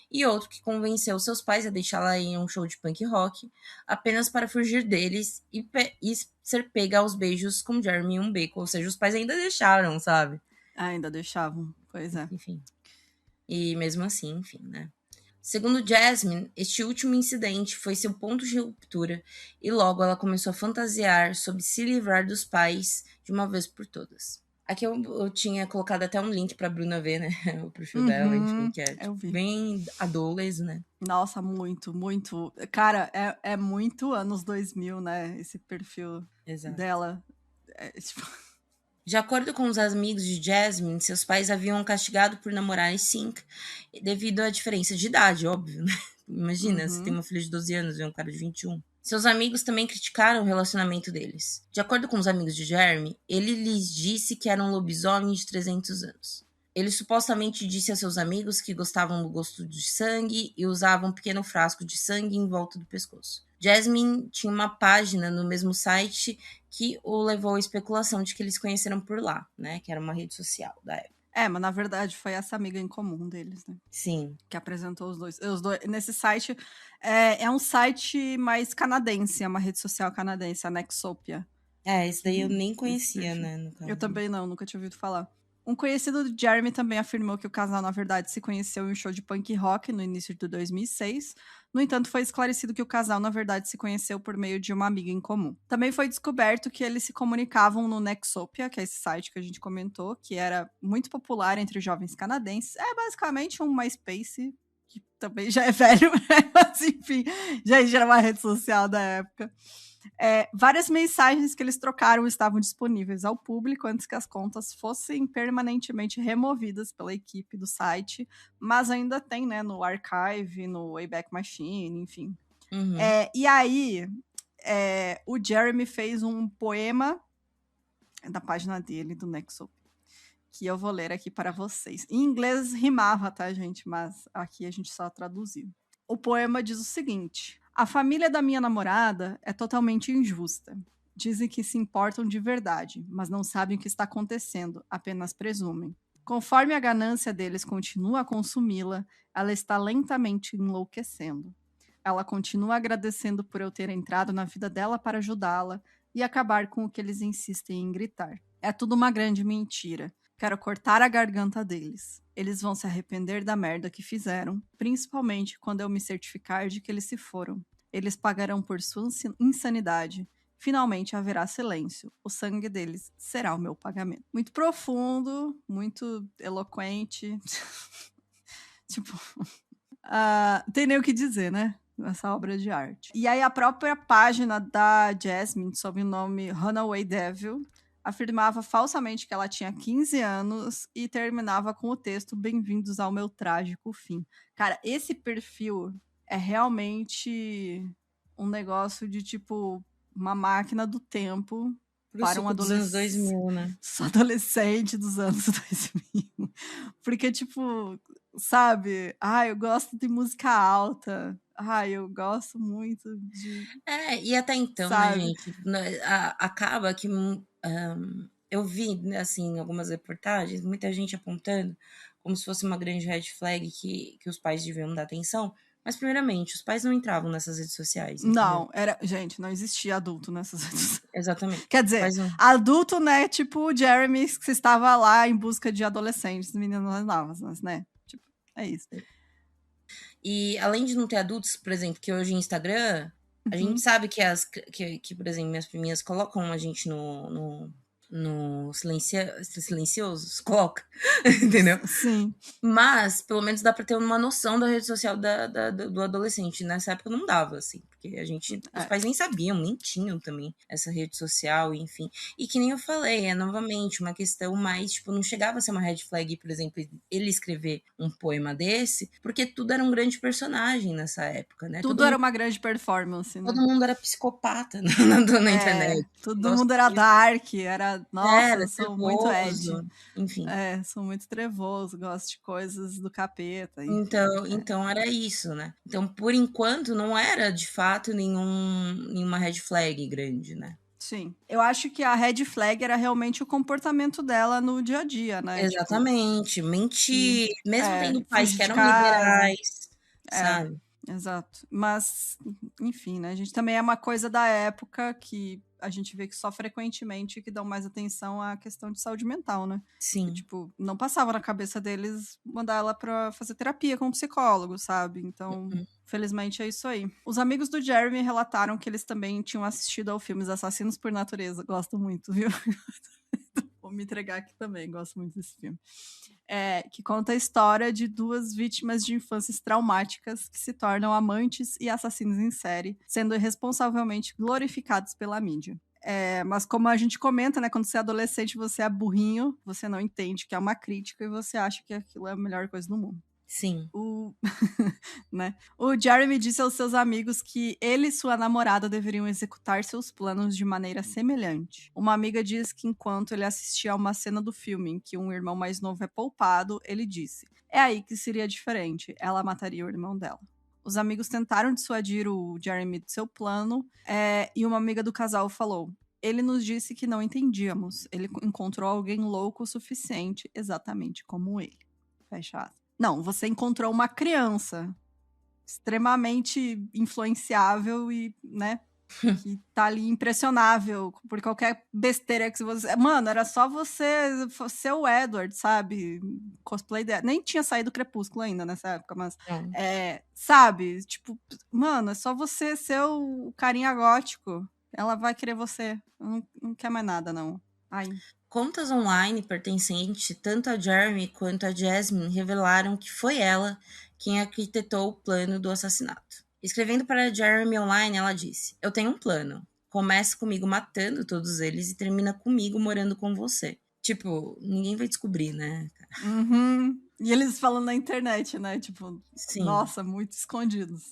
e outro que convenceu seus pais a deixá-la ir em um show de punk rock apenas para fugir deles e ser pega aos beijos com Jeremy em um beco. Ou seja, os pais ainda deixaram, sabe? Ainda deixavam, pois é. Enfim. E mesmo assim, enfim, né? Segundo Jasmine, este último incidente foi seu ponto de ruptura e logo ela começou a fantasiar sobre se livrar dos pais de uma vez por todas. Aqui eu tinha colocado até um link pra Bruna ver, né? O perfil dela, enfim, que é bem adolescente, né? Nossa, muito, muito. Cara, é muito anos 2000, né? Esse perfil dela. Tipo... De acordo com os amigos de Jasmine, seus pais haviam castigado por namorar em sync devido à diferença de idade, óbvio, né? Imagina, você tem uma filha de 12 anos e um cara de 21. Seus amigos também criticaram o relacionamento deles. De acordo com os amigos de Jeremy, ele lhes disse que era um lobisomem de 300 anos. Ele supostamente disse a seus amigos que gostavam do gosto de sangue e usavam um pequeno frasco de sangue em volta do pescoço. Jasmine tinha uma página no mesmo site que o levou à especulação de que eles se conheceram por lá, né? Que era uma rede social da época. Mas na verdade foi essa amiga em comum deles, né? Sim. Que apresentou os dois. Nesse site, é um site mais canadense, é uma rede social canadense, a Nexopia. Esse daí eu nem conhecia, né? No caso. Eu também não, nunca tinha ouvido falar. Um conhecido do Jeremy também afirmou que o casal, na verdade, se conheceu em um show de punk rock no início de 2006. No entanto, foi esclarecido que o casal, na verdade, se conheceu por meio de uma amiga em comum. Também foi descoberto que eles se comunicavam no Nexopia, que é esse site que a gente comentou, que era muito popular entre jovens canadenses. É basicamente um MySpace, que também já é velho, mas enfim, já era uma rede social da época. Várias mensagens que eles trocaram estavam disponíveis ao público antes que as contas fossem permanentemente removidas pela equipe do site, mas ainda tem, né, no Archive, no Wayback Machine, enfim. E aí, o Jeremy fez um poema da página dele, do Nexo, que eu vou ler aqui para vocês. Em inglês rimava, tá, gente? Mas aqui a gente só traduziu. O poema diz o seguinte: a família da minha namorada é totalmente injusta. Dizem que se importam de verdade, mas não sabem o que está acontecendo, apenas presumem. Conforme a ganância deles continua a consumi-la, ela está lentamente enlouquecendo. Ela continua agradecendo por eu ter entrado na vida dela para ajudá-la e acabar com o que eles insistem em gritar. É tudo uma grande mentira. Quero cortar a garganta deles. Eles vão se arrepender da merda que fizeram, principalmente quando eu me certificar de que eles se foram. Eles pagarão por sua insanidade. Finalmente haverá silêncio. O sangue deles será o meu pagamento. Muito profundo, muito eloquente. Tipo, tem nem o que dizer, né? Essa obra de arte. E aí a própria página da Jasmine, sob o nome Runaway Devil, afirmava falsamente que ela tinha 15 anos e terminava com o texto "Bem-vindos ao meu trágico fim". Cara, esse perfil é realmente um negócio de, tipo, uma máquina do tempo para um adolescente. Dos anos 2000, né? Adolescente dos anos 2000. Porque, tipo, sabe? Eu gosto de música alta. Eu gosto muito de... E até então, sabe? Né, gente? Acaba que... eu vi, assim, em algumas reportagens, muita gente apontando como se fosse uma grande red flag que os pais deviam dar atenção. Mas, primeiramente, os pais não entravam nessas redes sociais. Entendeu? Não, gente, não existia adulto nessas redes sociais. Exatamente. Quer dizer, adulto, né? Tipo o Jeremy, que estava lá em busca de adolescentes, meninas novas, né? Tipo, é isso. E além de não ter adultos, por exemplo, que hoje em Instagram, a gente sabe que, por exemplo, minhas priminhas colocam a gente no no silencioso, coloca, entendeu? Sim. Mas, pelo menos dá pra ter uma noção da rede social do adolescente. Nessa época não dava, assim, porque os pais nem sabiam, nem tinham também essa rede social, enfim. E que nem eu falei, é novamente uma questão mais, tipo, não chegava a ser uma red flag, por exemplo, ele escrever um poema desse, porque tudo era um grande personagem nessa época, né? Tudo era uma grande performance, né? Todo mundo era psicopata na internet. Todo mundo era dark, era... Nossa, Era sou muito edgy. trevoso, enfim. Sou muito trevoso, gosto de coisas do capeta. Enfim. Então era isso, né? Então, por enquanto, não era, de fato, nenhuma red flag grande, né? Sim. Eu acho que a red flag era realmente o comportamento dela no dia a dia, né? Exatamente. Tipo, mentir, mesmo tendo pais que eram liberais, sabe? Exato. Mas, enfim, né? A gente também é uma coisa da época que a gente vê que só frequentemente que dão mais atenção à questão de saúde mental, né? Sim. E, tipo, não passava na cabeça deles mandar ela pra fazer terapia com um psicólogo, sabe? Então, felizmente é isso aí. Os amigos do Jeremy relataram que eles também tinham assistido ao filme Os Assassinos por Natureza. Gosto muito, viu? Vou me entregar aqui também, gosto muito desse filme. Que conta a história de duas vítimas de infâncias traumáticas que se tornam amantes e assassinos em série, sendo irresponsavelmente glorificados pela mídia. Mas como a gente comenta, né, quando você é adolescente, você é burrinho, você não entende que é uma crítica e você acha que aquilo é a melhor coisa do mundo. Sim. Né? O Jeremy disse aos seus amigos que ele e sua namorada deveriam executar seus planos de maneira semelhante. Uma amiga diz que enquanto ele assistia a uma cena do filme em que um irmão mais novo é poupado, ele disse: "É aí que seria diferente, ela mataria o irmão dela." Os amigos tentaram dissuadir o Jeremy do seu plano, e uma amiga do casal falou: "Ele nos disse que não entendíamos. Ele encontrou alguém louco o suficiente, exatamente como ele." Fecha aspas. Não, você encontrou uma criança extremamente influenciável e, né, que tá ali impressionável por qualquer besteira que você... Mano, era só você ser o Edward, sabe? Cosplay dela. Nem tinha saído Crepúsculo ainda nessa época, mas... sabe? Tipo, mano, é só você ser o carinha gótico. Ela vai querer você. Não quer mais nada, não. Ai... Contas online pertencentes tanto a Jeremy quanto a Jasmine revelaram que foi ela quem arquitetou o plano do assassinato. Escrevendo para Jeremy online, ela disse: "Eu tenho um plano. Começa comigo matando todos eles e termina comigo morando com você." Tipo, ninguém vai descobrir, né? Uhum. E eles falando na internet, né? Tipo, sim. Nossa, muito escondidos.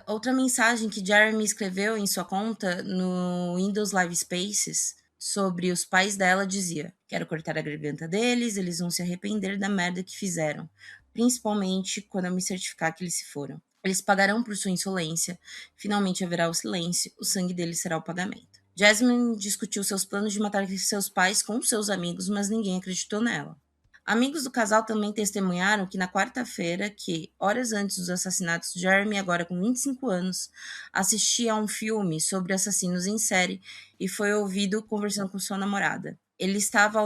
Outra mensagem que Jeremy escreveu em sua conta no Windows Live Spaces sobre os pais dela dizia: "Quero cortar a garganta deles, eles vão se arrepender da merda que fizeram, principalmente quando eu me certificar que eles se foram. Eles pagarão por sua insolência, finalmente haverá o silêncio, o sangue deles será o pagamento." Jasmine discutiu seus planos de matar seus pais com seus amigos, mas ninguém acreditou nela. Amigos do casal também testemunharam que na quarta-feira, que, horas antes dos assassinatos, Jeremy, agora com 25 anos, assistia a um filme sobre assassinos em série e foi ouvido conversando com sua namorada. Ele estava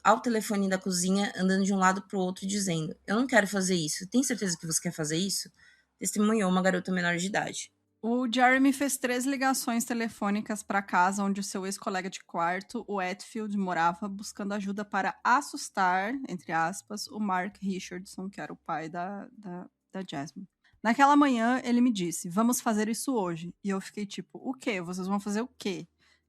ao telefone da cozinha, andando de um lado para o outro, dizendo: "Eu não quero fazer isso. Tem certeza que você quer fazer isso?" Testemunhou uma garota menor de idade. O Jeremy fez 3 ligações telefônicas para a casa onde o seu ex-colega de quarto, o Hetfield, morava, buscando ajuda para assustar, entre aspas, o Mark Richardson, que era o pai da Jasmine. Naquela manhã, ele me disse: "Vamos fazer isso hoje." E eu fiquei tipo: "O quê? Vocês vão fazer o quê?"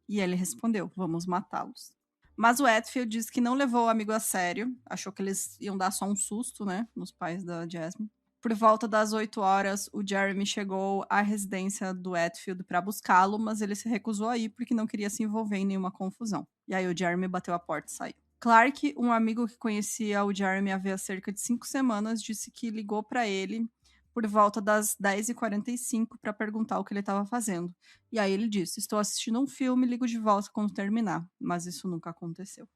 E ele respondeu: "Vamos matá-los." Mas o Hetfield disse que não levou o amigo a sério, achou que eles iam dar só um susto, né, nos pais da Jasmine. Por volta das 8 horas, o Jeremy chegou à residência do Hetfield para buscá-lo, mas ele se recusou a ir porque não queria se envolver em nenhuma confusão. E aí o Jeremy bateu a porta e saiu. Clark, um amigo que conhecia o Jeremy havia cerca de 5 semanas, disse que ligou para ele por volta das 10h45 para perguntar o que ele estava fazendo. E aí ele disse: "Estou assistindo um filme, ligo de volta quando terminar." Mas isso nunca aconteceu.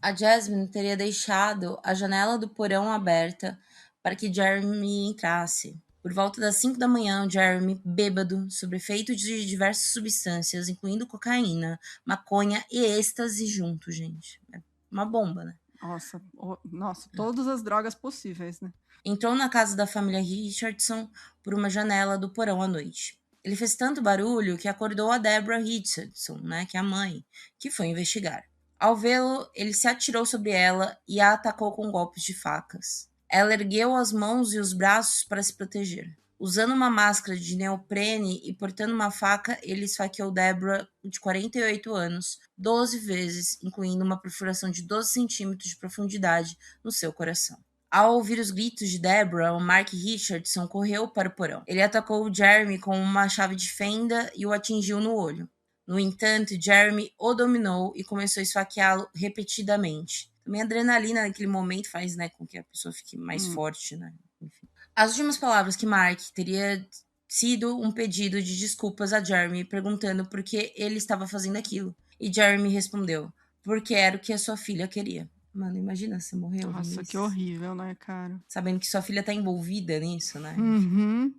A Jasmine teria deixado a janela do porão aberta para que Jeremy entrasse. Por volta das 5 da manhã, Jeremy, bêbado, sob efeito de diversas substâncias, incluindo cocaína, maconha e êxtase junto, gente. É uma bomba, né? Nossa, todas as drogas possíveis, né? Entrou na casa da família Richardson por uma janela do porão à noite. Ele fez tanto barulho que acordou a Deborah Richardson, né, que é a mãe, que foi investigar. Ao vê-lo, ele se atirou sobre ela e a atacou com golpes de facas. Ela ergueu as mãos e os braços para se proteger. Usando uma máscara de neoprene e portando uma faca, ele esfaqueou Deborah, de 48 anos, 12 vezes, incluindo uma perfuração de 12 centímetros de profundidade no seu coração. Ao ouvir os gritos de Deborah, o Mark Richardson correu para o porão. Ele atacou o Jeremy com uma chave de fenda e o atingiu no olho. No entanto, Jeremy o dominou e começou a esfaqueá-lo repetidamente. Também a adrenalina naquele momento faz, né, com que a pessoa fique mais forte, né? Enfim. As últimas palavras que Mark teria sido um pedido de desculpas a Jeremy, perguntando por que ele estava fazendo aquilo. E Jeremy respondeu, porque era o que a sua filha queria. Mano, imagina você morreu. Nossa, que horrível, né, cara? Sabendo que sua filha tá envolvida nisso, né? Uhum.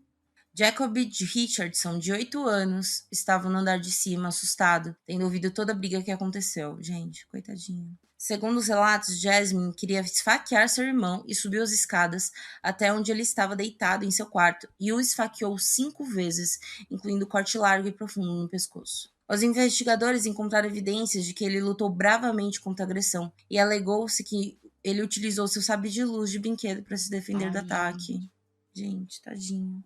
Jacob Richardson, de 8 anos, estava no andar de cima, assustado, tendo ouvido toda a briga que aconteceu. Gente, coitadinho. Segundo os relatos, Jasmine queria esfaquear seu irmão e subiu as escadas até onde ele estava deitado em seu quarto e o esfaqueou 5 vezes, incluindo corte largo e profundo no pescoço. Os investigadores encontraram evidências de que ele lutou bravamente contra a agressão e alegou-se que ele utilizou seu sabre de luz de brinquedo para se defender do ataque. Gente, tadinho.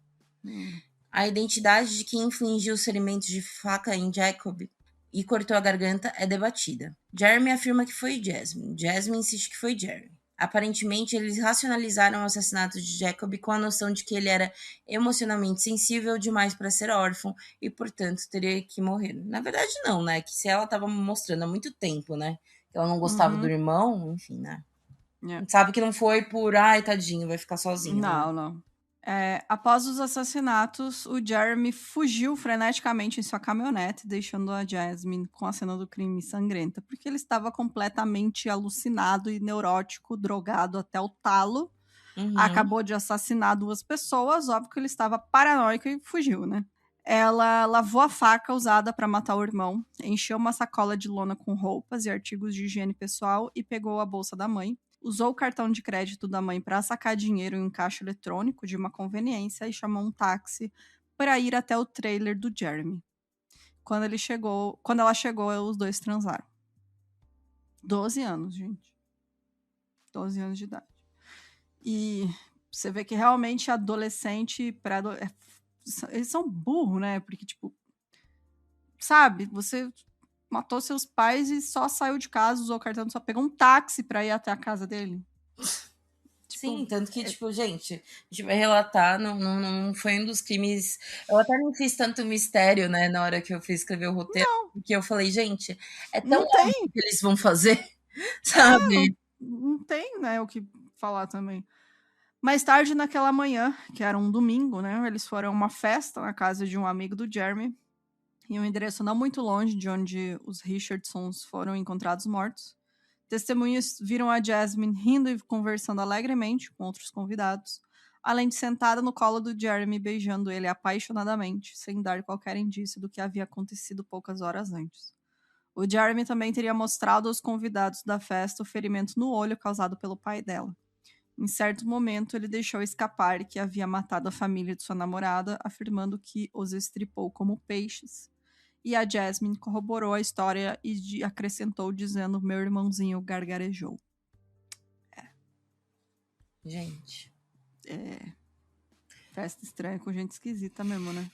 A identidade de quem infligiu os ferimentos de faca em Jacob e cortou a garganta é debatida. Jeremy afirma que foi Jasmine. Jasmine insiste que foi Jeremy. Aparentemente, eles racionalizaram o assassinato de Jacob com a noção de que ele era emocionalmente sensível demais para ser órfão e, portanto, teria que morrer. Na verdade, não, né? Que se ela estava mostrando há muito tempo, né? Que ela não gostava do irmão, enfim, né? A gente sabe que não foi por, ai, tadinho, vai ficar sozinho. Não, né? não. Após os assassinatos, o Jeremy fugiu freneticamente em sua caminhonete, deixando a Jasmine com a cena do crime sangrenta, porque ele estava completamente alucinado e neurótico, drogado até o talo. Acabou de assassinar 2 pessoas, óbvio que ele estava paranoico e fugiu, né? Ela lavou a faca usada para matar o irmão, encheu uma sacola de lona com roupas e artigos de higiene pessoal e pegou a bolsa da mãe. Usou o cartão de crédito da mãe para sacar dinheiro em um caixa eletrônico de uma conveniência e chamou um táxi para ir até o trailer do Jeremy. Quando ela chegou, os 2 transaram. 12 anos, gente. 12 anos de idade. E você vê que realmente adolescente eles são burros, né? Porque, tipo, sabe, você matou seus pais e só saiu de casa, usou o cartão, só pegou um táxi pra ir até a casa dele. Sim, tanto que, tipo, gente, a gente vai relatar, não foi um dos crimes. Eu até não fiz tanto mistério, né, na hora que eu fui escrever o roteiro, porque eu falei, gente, é tão óbvio que eles vão fazer, sabe? Não tem, né, o que falar também. Mais tarde, naquela manhã, que era um domingo, né, eles foram a uma festa na casa de um amigo do Jeremy, em um endereço não muito longe de onde os Richardsons foram encontrados mortos. Testemunhas viram a Jasmine rindo e conversando alegremente com outros convidados, além de sentada no colo do Jeremy beijando ele apaixonadamente, sem dar qualquer indício do que havia acontecido poucas horas antes. O Jeremy também teria mostrado aos convidados da festa o ferimento no olho causado pelo pai dela. Em certo momento, ele deixou escapar que havia matado a família de sua namorada, afirmando que os estripou como peixes. E a Jasmine corroborou a história e acrescentou dizendo: meu irmãozinho gargarejou. Gente. Festa estranha com gente esquisita mesmo, né?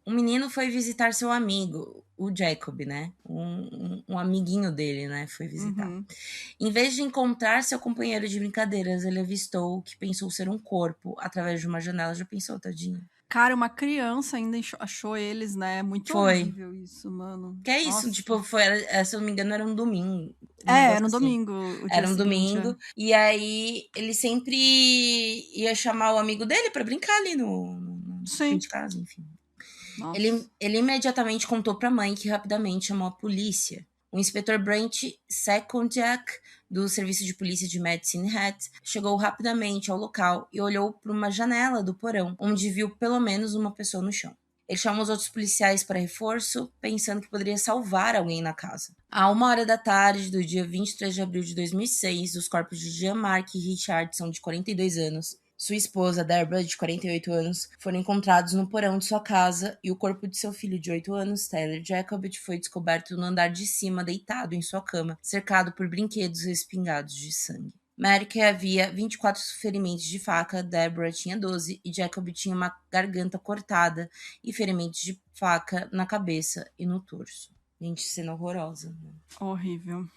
Um menino foi visitar seu amigo, o Jacob, né? Um amiguinho dele, né? Foi visitar. Em vez de encontrar seu companheiro de brincadeiras, ele avistou o que pensou ser um corpo através de uma janela. Já pensou, tadinho? Cara, uma criança ainda achou eles, né? Muito horrível isso, mano. Que é isso, Nossa. Tipo, se eu não me engano, era um domingo. Era um domingo. Era um domingo. E aí, ele sempre ia chamar o amigo dele pra brincar ali no fim de casa, enfim. Ele imediatamente contou pra mãe, que rapidamente chamou a polícia. O inspetor Brent Secondiak, do Serviço de Polícia de Medicine Hat, chegou rapidamente ao local e olhou para uma janela do porão, onde viu pelo menos uma pessoa no chão. Ele chamou os outros policiais para reforço, pensando que poderia salvar alguém na casa. À 1h da tarde do dia 23 de abril de 2006, os corpos de Jean-Marc Richardson, de 42 anos, Sua esposa, Deborah, de 48 anos, foram encontrados no porão de sua casa e o corpo de seu filho de 8 anos, Tyler Jacobit, foi descoberto no andar de cima, deitado em sua cama, cercado por brinquedos respingados de sangue. Merrick havia 24 ferimentos de faca, Deborah tinha 12 e Jacob tinha uma garganta cortada e ferimentos de faca na cabeça e no torso. Gente, cena horrorosa. Né? Horrível.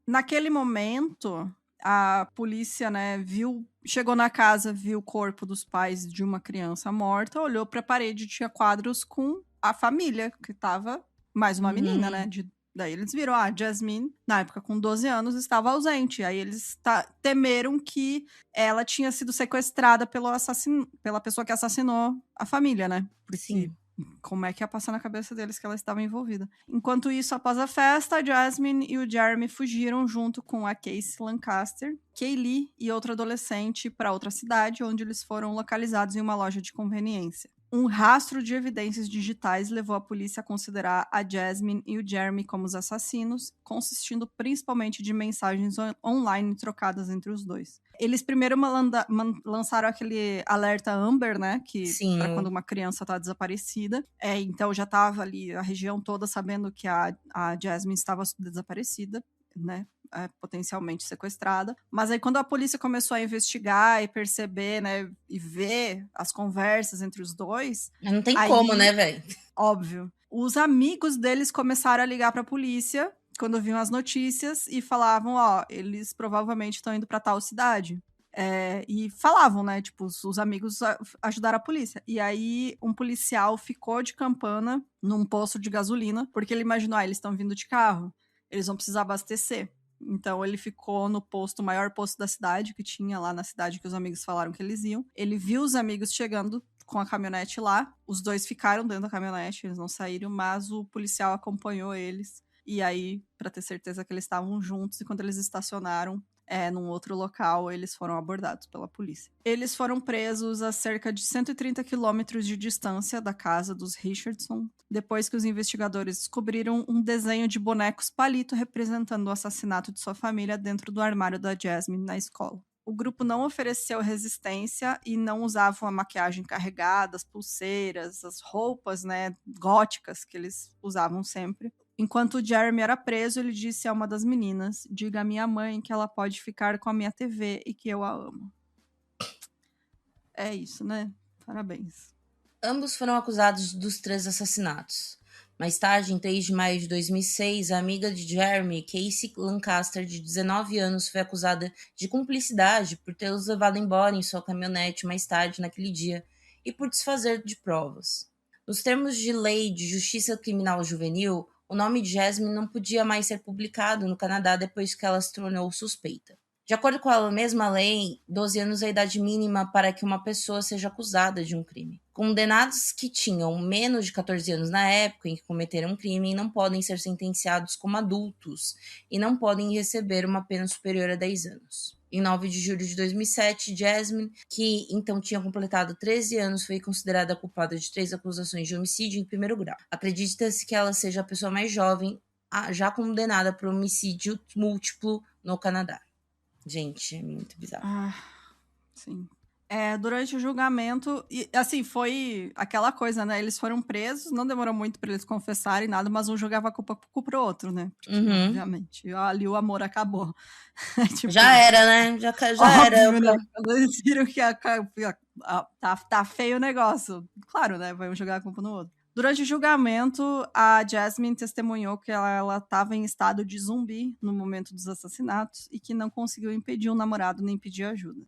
Naquele momento, a polícia, né, chegou na casa, viu o corpo dos pais de uma criança morta, olhou para a parede e tinha quadros com a família, que tava mais uma menina, né? Daí eles viram, a Jasmine, na época com 12 anos, estava ausente. Aí eles temeram que ela tinha sido sequestrada pela pessoa que assassinou a família, né? Porque Sim. Como é que ia passar na cabeça deles que ela estava envolvida? Enquanto isso, após a festa, a Jasmine e o Jeremy fugiram junto com a Casey Lancaster, Kaylee e outra adolescente para outra cidade, onde eles foram localizados em uma loja de conveniência. Um rastro de evidências digitais levou a polícia a considerar a Jasmine e o Jeremy como os assassinos, consistindo principalmente de mensagens online trocadas entre os dois. Eles primeiro lançaram aquele alerta Amber, né? Que para quando uma criança está desaparecida. Então já estava ali a região toda sabendo que a Jasmine estava desaparecida, né? Potencialmente sequestrada. Mas aí quando a polícia começou a investigar e perceber, né, e ver as conversas entre os dois... Não tem como, né, velho? Óbvio. Os amigos deles começaram a ligar pra polícia quando viam as notícias e falavam, eles provavelmente estão indo pra tal cidade. E falavam, né, tipo, os amigos ajudaram a polícia. E aí um policial ficou de campana num posto de gasolina, porque ele imaginou, eles estão vindo de carro, eles vão precisar abastecer. Então ele ficou no posto, o maior posto da cidade, que tinha lá na cidade que os amigos falaram que eles iam. Ele viu os amigos chegando com a caminhonete lá, os dois ficaram dentro da caminhonete, eles não saíram, mas o policial acompanhou eles. E aí, para ter certeza que eles estavam juntos, e quando eles estacionaram num outro local, eles foram abordados pela polícia. Eles foram presos a cerca de 130 quilômetros de distância da casa dos Richardson, depois que os investigadores descobriram um desenho de bonecos palito representando o assassinato de sua família dentro do armário da Jasmine na escola. O grupo não ofereceu resistência e não usavam a maquiagem carregada, as pulseiras, as roupas, né, góticas que eles usavam sempre. Enquanto o Jeremy era preso, ele disse a uma das meninas: "Diga à minha mãe que ela pode ficar com a minha TV e que eu a amo." É isso, né? Parabéns. Ambos foram acusados dos 3 assassinatos. Mais tarde, em 3 de maio de 2006, a amiga de Jeremy, Casey Lancaster, de 19 anos, foi acusada de cumplicidade por tê-los levado embora em sua caminhonete mais tarde naquele dia e por desfazer de provas. Nos termos de lei de justiça criminal juvenil, o nome de Jasmine não podia mais ser publicado no Canadá depois que ela se tornou suspeita. De acordo com a mesma lei, 12 anos é a idade mínima para que uma pessoa seja acusada de um crime. Condenados que tinham menos de 14 anos na época em que cometeram um crime não podem ser sentenciados como adultos e não podem receber uma pena superior a 10 anos. Em 9 de julho de 2007, Jasmine, que então tinha completado 13 anos, foi considerada culpada de 3 acusações de homicídio em primeiro grau. Acredita-se que ela seja a pessoa mais jovem já condenada por homicídio múltiplo no Canadá. Gente, é muito bizarro. Sim. Durante o julgamento, e assim, foi aquela coisa, né? Eles foram presos, não demorou muito pra eles confessarem nada, mas um jogava a culpa pro outro, né? Porque, obviamente, ali o amor acabou. Tipo, já era, né? Já era. Né? Quando eles viram que tá feio o negócio. Claro, né? Vai um jogar a culpa no outro. Durante o julgamento, a Jasmine testemunhou que ela estava em estado de zumbi no momento dos assassinatos e que não conseguiu impedir o namorado nem pedir ajuda.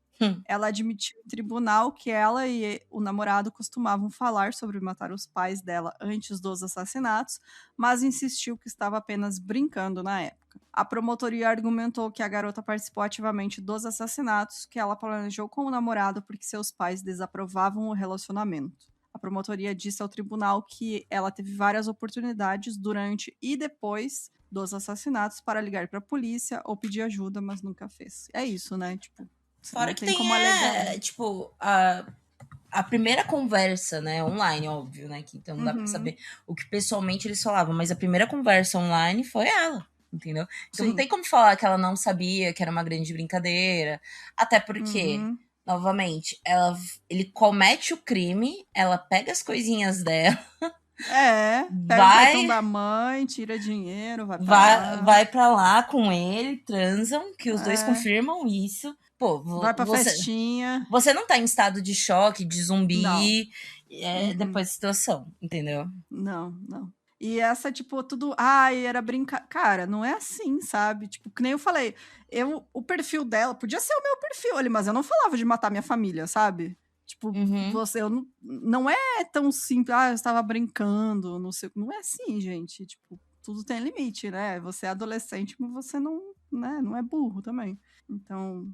Ela admitiu em tribunal que ela e o namorado costumavam falar sobre matar os pais dela antes dos assassinatos, mas insistiu que estava apenas brincando na época. A promotoria argumentou que a garota participou ativamente dos assassinatos, que ela planejou com o namorado porque seus pais desaprovavam o relacionamento. A promotoria disse ao tribunal que ela teve várias oportunidades durante e depois dos assassinatos para ligar para a polícia ou pedir ajuda, mas nunca fez. É isso, né? Tipo, fora que tem tipo, a primeira conversa, né, online, óbvio, né, que então não dá pra saber o que pessoalmente eles falavam, mas a primeira conversa online foi ela, entendeu? Então não tem como falar que ela não sabia, que era uma grande brincadeira, até porque novamente, ele comete o crime, ela pega as coisinhas dela. Pega o cartão da mãe, tira dinheiro, vai pra lá com ele, transam, que os dois confirmam isso. Pô, vai pra festinha. Você não tá em estado de choque, de zumbi, depois da situação, entendeu? Não. E essa, tipo, tudo... Ai, era brincar... Cara, não é assim, sabe? Tipo, que nem eu falei. O perfil dela podia ser o meu perfil ali, mas eu não falava de matar minha família, sabe? Tipo, você... não é tão simples. Eu estava brincando, não sei... Não é assim, gente. Tipo, tudo tem limite, né? Você é adolescente, mas você não, né? Não é burro também. Então...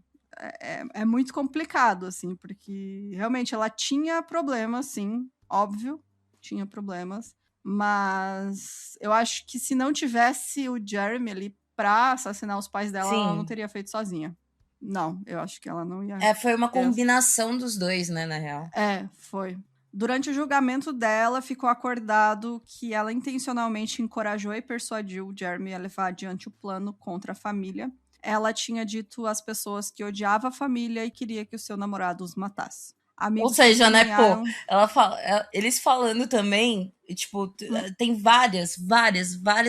É muito complicado, assim, porque realmente ela tinha problemas, sim, óbvio, tinha problemas, mas eu acho que se não tivesse o Jeremy ali pra assassinar os pais dela, ela não teria feito sozinha. Não, eu acho que ela não ia... Foi uma combinação dos dois, né, na real. Foi. Durante o julgamento dela, ficou acordado que ela intencionalmente encorajou e persuadiu o Jeremy a levar adiante o plano contra a família. Ela tinha dito às pessoas que odiava a família e queria que o seu namorado os matasse. Amigos ou seja, né, pô, eles falando também, tipo, tem várias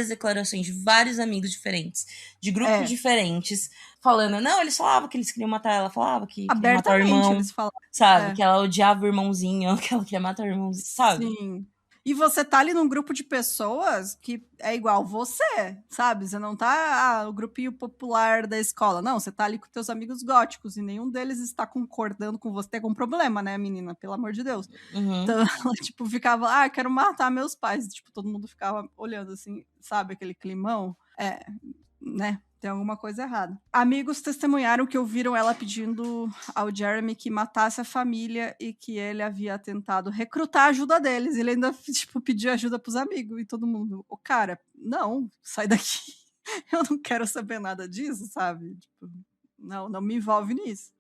declarações de vários amigos diferentes, de grupos diferentes, falando, não, eles falavam que eles queriam matar ela, falava que queria matar o irmão, eles falavam, sabe, que ela odiava o irmãozinho, que ela queria matar o irmãozinho, sabe? Sim. E você tá ali num grupo de pessoas que é igual você, sabe? Você não tá o grupinho popular da escola. Não, você tá ali com teus amigos góticos e nenhum deles está concordando com você. Tem algum problema, né, menina? Pelo amor de Deus. Então, ela, tipo, ficava, quero matar meus pais. Tipo, todo mundo ficava olhando assim, sabe? Aquele climão. Né? Tem alguma coisa errada. Amigos testemunharam que ouviram ela pedindo ao Jeremy que matasse a família e que ele havia tentado recrutar a ajuda deles. Ele ainda, tipo, pediu ajuda pros amigos e todo mundo, cara, não, sai daqui. Eu não quero saber nada disso, sabe? Tipo, não me envolve nisso.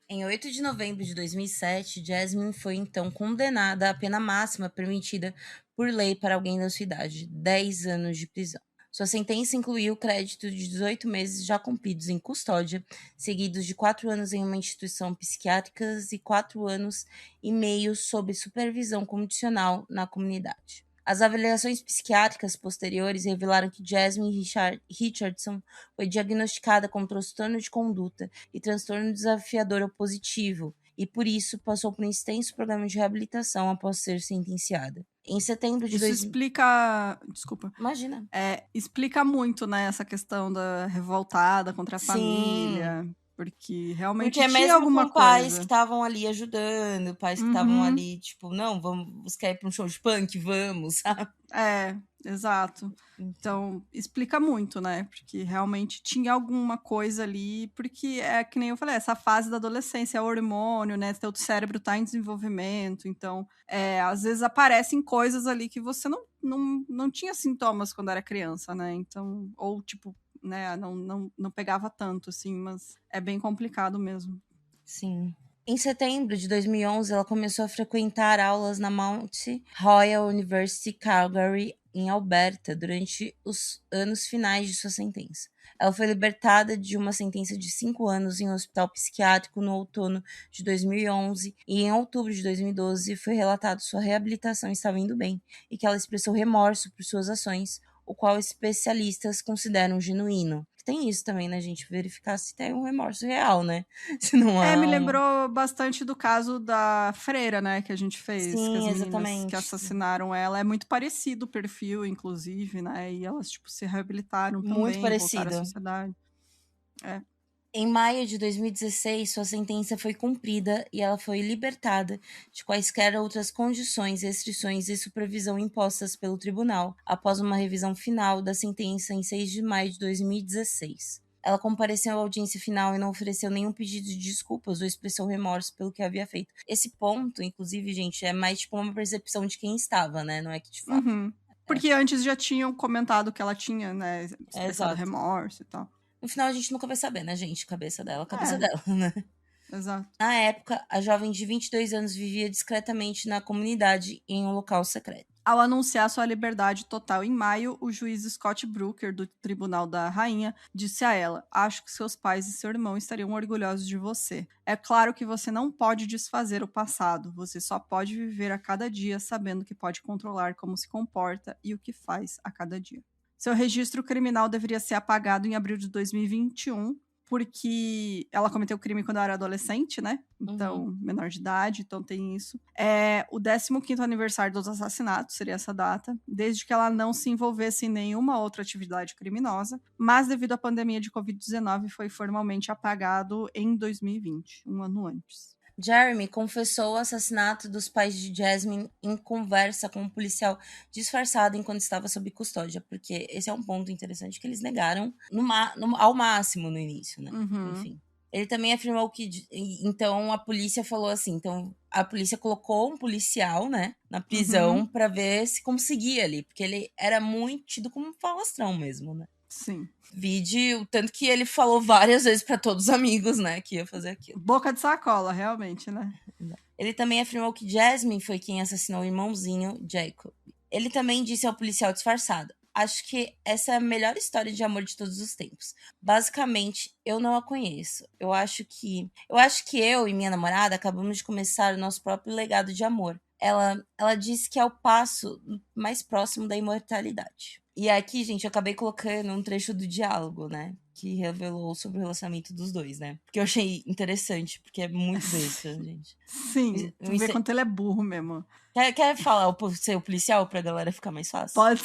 Em 8 de novembro de 2007, Jasmine foi então condenada à pena máxima permitida por lei para alguém da sua idade, 10 anos de prisão. Sua sentença incluiu o crédito de 18 meses já cumpridos em custódia, seguidos de 4 anos em uma instituição psiquiátrica e 4 anos e meio sob supervisão condicional na comunidade. As avaliações psiquiátricas posteriores revelaram que Jasmine Richardson foi diagnosticada com transtorno de conduta e transtorno desafiador opositivo, e por isso passou por um extenso programa de reabilitação após ser sentenciada. Em setembro de... Isso explica... Desculpa. Imagina. Explica muito, né, essa questão da revoltada contra a família. Porque realmente tinha mesmo alguma com pais que estavam ali ajudando, pais que estavam ali, tipo, não, vamos quer ir para um show de punk, vamos, sabe? Exato. Então, explica muito, né? Porque realmente tinha alguma coisa ali, porque é que nem eu falei, essa fase da adolescência, é hormônio, né? Teu cérebro tá em desenvolvimento, então, às vezes aparecem coisas ali que você não tinha sintomas quando era criança, né? Então, ou tipo, né, não pegava tanto, assim, mas é bem complicado mesmo. Sim. Em setembro de 2011, ela começou a frequentar aulas na Mount Royal University Calgary, em Alberta, durante os anos finais de sua sentença. Ela foi libertada de uma sentença de 5 anos em um hospital psiquiátrico no outono de 2011 e em outubro de 2012 foi relatado sua reabilitação estava indo bem e que ela expressou remorso por suas ações, o qual especialistas consideram genuíno. Tem isso também, né, gente? Verificar se tem um remorso real, né? Se não me lembrou bastante do caso da freira, né, que a gente fez. Sim, que as meninas exatamente. que assassinaram ela. É muito parecido o perfil, inclusive, né? E elas, tipo, se reabilitaram também. Muito parecido. Voltaram à sociedade. Em maio de 2016, sua sentença foi cumprida e ela foi libertada de quaisquer outras condições, restrições e supervisão impostas pelo tribunal, após uma revisão final da sentença em 6 de maio de 2016. Ela compareceu à audiência final e não ofereceu nenhum pedido de desculpas ou expressou remorso pelo que havia feito. Esse ponto, inclusive, gente, é mais tipo uma percepção de quem estava, né? Não é que de fato. Porque antes já tinham comentado que ela tinha, né, expressado remorso e tal. No final, a gente nunca vai saber, né, gente? Cabeça dela, né? Exato. Na época, a jovem de 22 anos vivia discretamente na comunidade em um local secreto. Ao anunciar sua liberdade total em maio, o juiz Scott Brooker, do Tribunal da Rainha, disse a ela: "Acho que seus pais e seu irmão estariam orgulhosos de você. É claro que você não pode desfazer o passado, você só pode viver a cada dia sabendo que pode controlar como se comporta e o que faz a cada dia." Seu registro criminal deveria ser apagado em abril de 2021, porque ela cometeu o crime quando ela era adolescente, né? Então, menor de idade, então tem isso. É o 15º aniversário dos assassinatos, seria essa data, desde que ela não se envolvesse em nenhuma outra atividade criminosa, mas devido à pandemia de Covid-19 foi formalmente apagado em 2020, um ano antes. Jeremy confessou o assassinato dos pais de Jasmine em conversa com um policial disfarçado enquanto estava sob custódia, porque esse é um ponto interessante que eles negaram ao máximo no início, né? Enfim. Ele também afirmou que, então, a polícia falou assim, então, a polícia colocou um policial, né, na prisão pra ver se conseguia ali, porque ele era muito tido como um falastrão mesmo, né? Sim. Vide o tanto que ele falou várias vezes pra todos os amigos, né, que ia fazer aquilo. Boca de sacola, realmente, né? Ele também afirmou que Jasmine foi quem assassinou o irmãozinho, Jacob. Ele também disse ao policial disfarçado: "Acho que essa é a melhor história de amor de todos os tempos. Basicamente, eu não a conheço. Eu acho que eu e minha namorada acabamos de começar o nosso próprio legado de amor. Ela disse que é o passo mais próximo da imortalidade." E aqui, gente, eu acabei colocando um trecho do diálogo, né? Que revelou sobre o relacionamento dos dois, né? Porque eu achei interessante, porque é muito besta, gente. Sim, tu vê quanto ele é burro mesmo. Quer falar ser o policial pra galera ficar mais fácil? Pode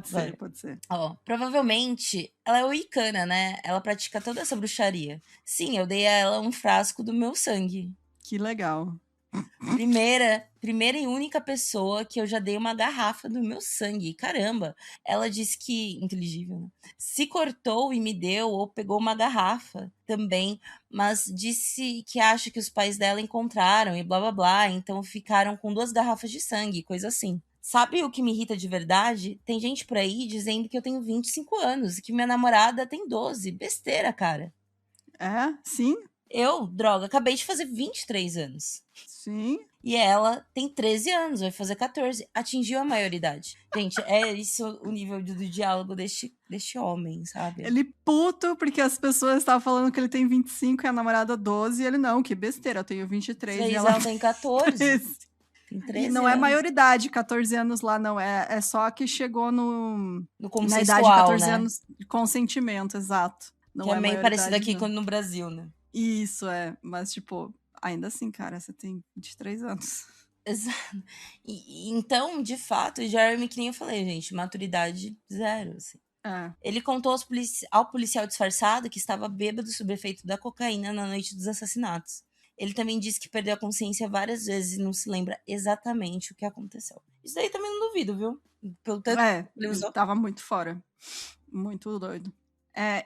ser. Ó, provavelmente ela é wicana, né? Ela pratica toda essa bruxaria. Sim, eu dei a ela um frasco do meu sangue. Que legal. Primeira e única pessoa que eu já dei uma garrafa do meu sangue. Caramba! Ela disse que, inteligível, né? Se cortou e me deu, ou pegou uma garrafa também, mas disse que acha que os pais dela encontraram e blá blá blá, então ficaram com 2 garrafas de sangue, coisa assim. Sabe o que me irrita de verdade? Tem gente por aí dizendo que eu tenho 25 anos e que minha namorada tem 12. Besteira, cara. É? Sim? Eu, droga, acabei de fazer 23 anos. Sim. E ela tem 13 anos, vai fazer 14. Atingiu a maioridade. Gente, é isso o nível do diálogo deste homem, sabe? Ele puto porque as pessoas estavam falando que ele tem 25 e a namorada 12. E ele, não, que besteira, eu tenho 23 e ela tem 14. 13. Tem 13 e não anos. É maioridade, 14 anos lá não. É só que chegou na idade de 14 anos de consentimento, exato. Não que é meio parecido aqui não. No Brasil, né? Isso, mas tipo, ainda assim, cara, você tem 23 anos. Exato. Então, de fato, o Jeremy, que nem eu falei, gente, maturidade zero, assim. Ele contou ao policial disfarçado que estava bêbado sob efeito da cocaína na noite dos assassinatos. Ele também disse que perdeu a consciência várias vezes e não se lembra exatamente o que aconteceu. Isso daí também não duvido, viu? Pelo tanto que ele usou. Tava muito fora. Muito doido.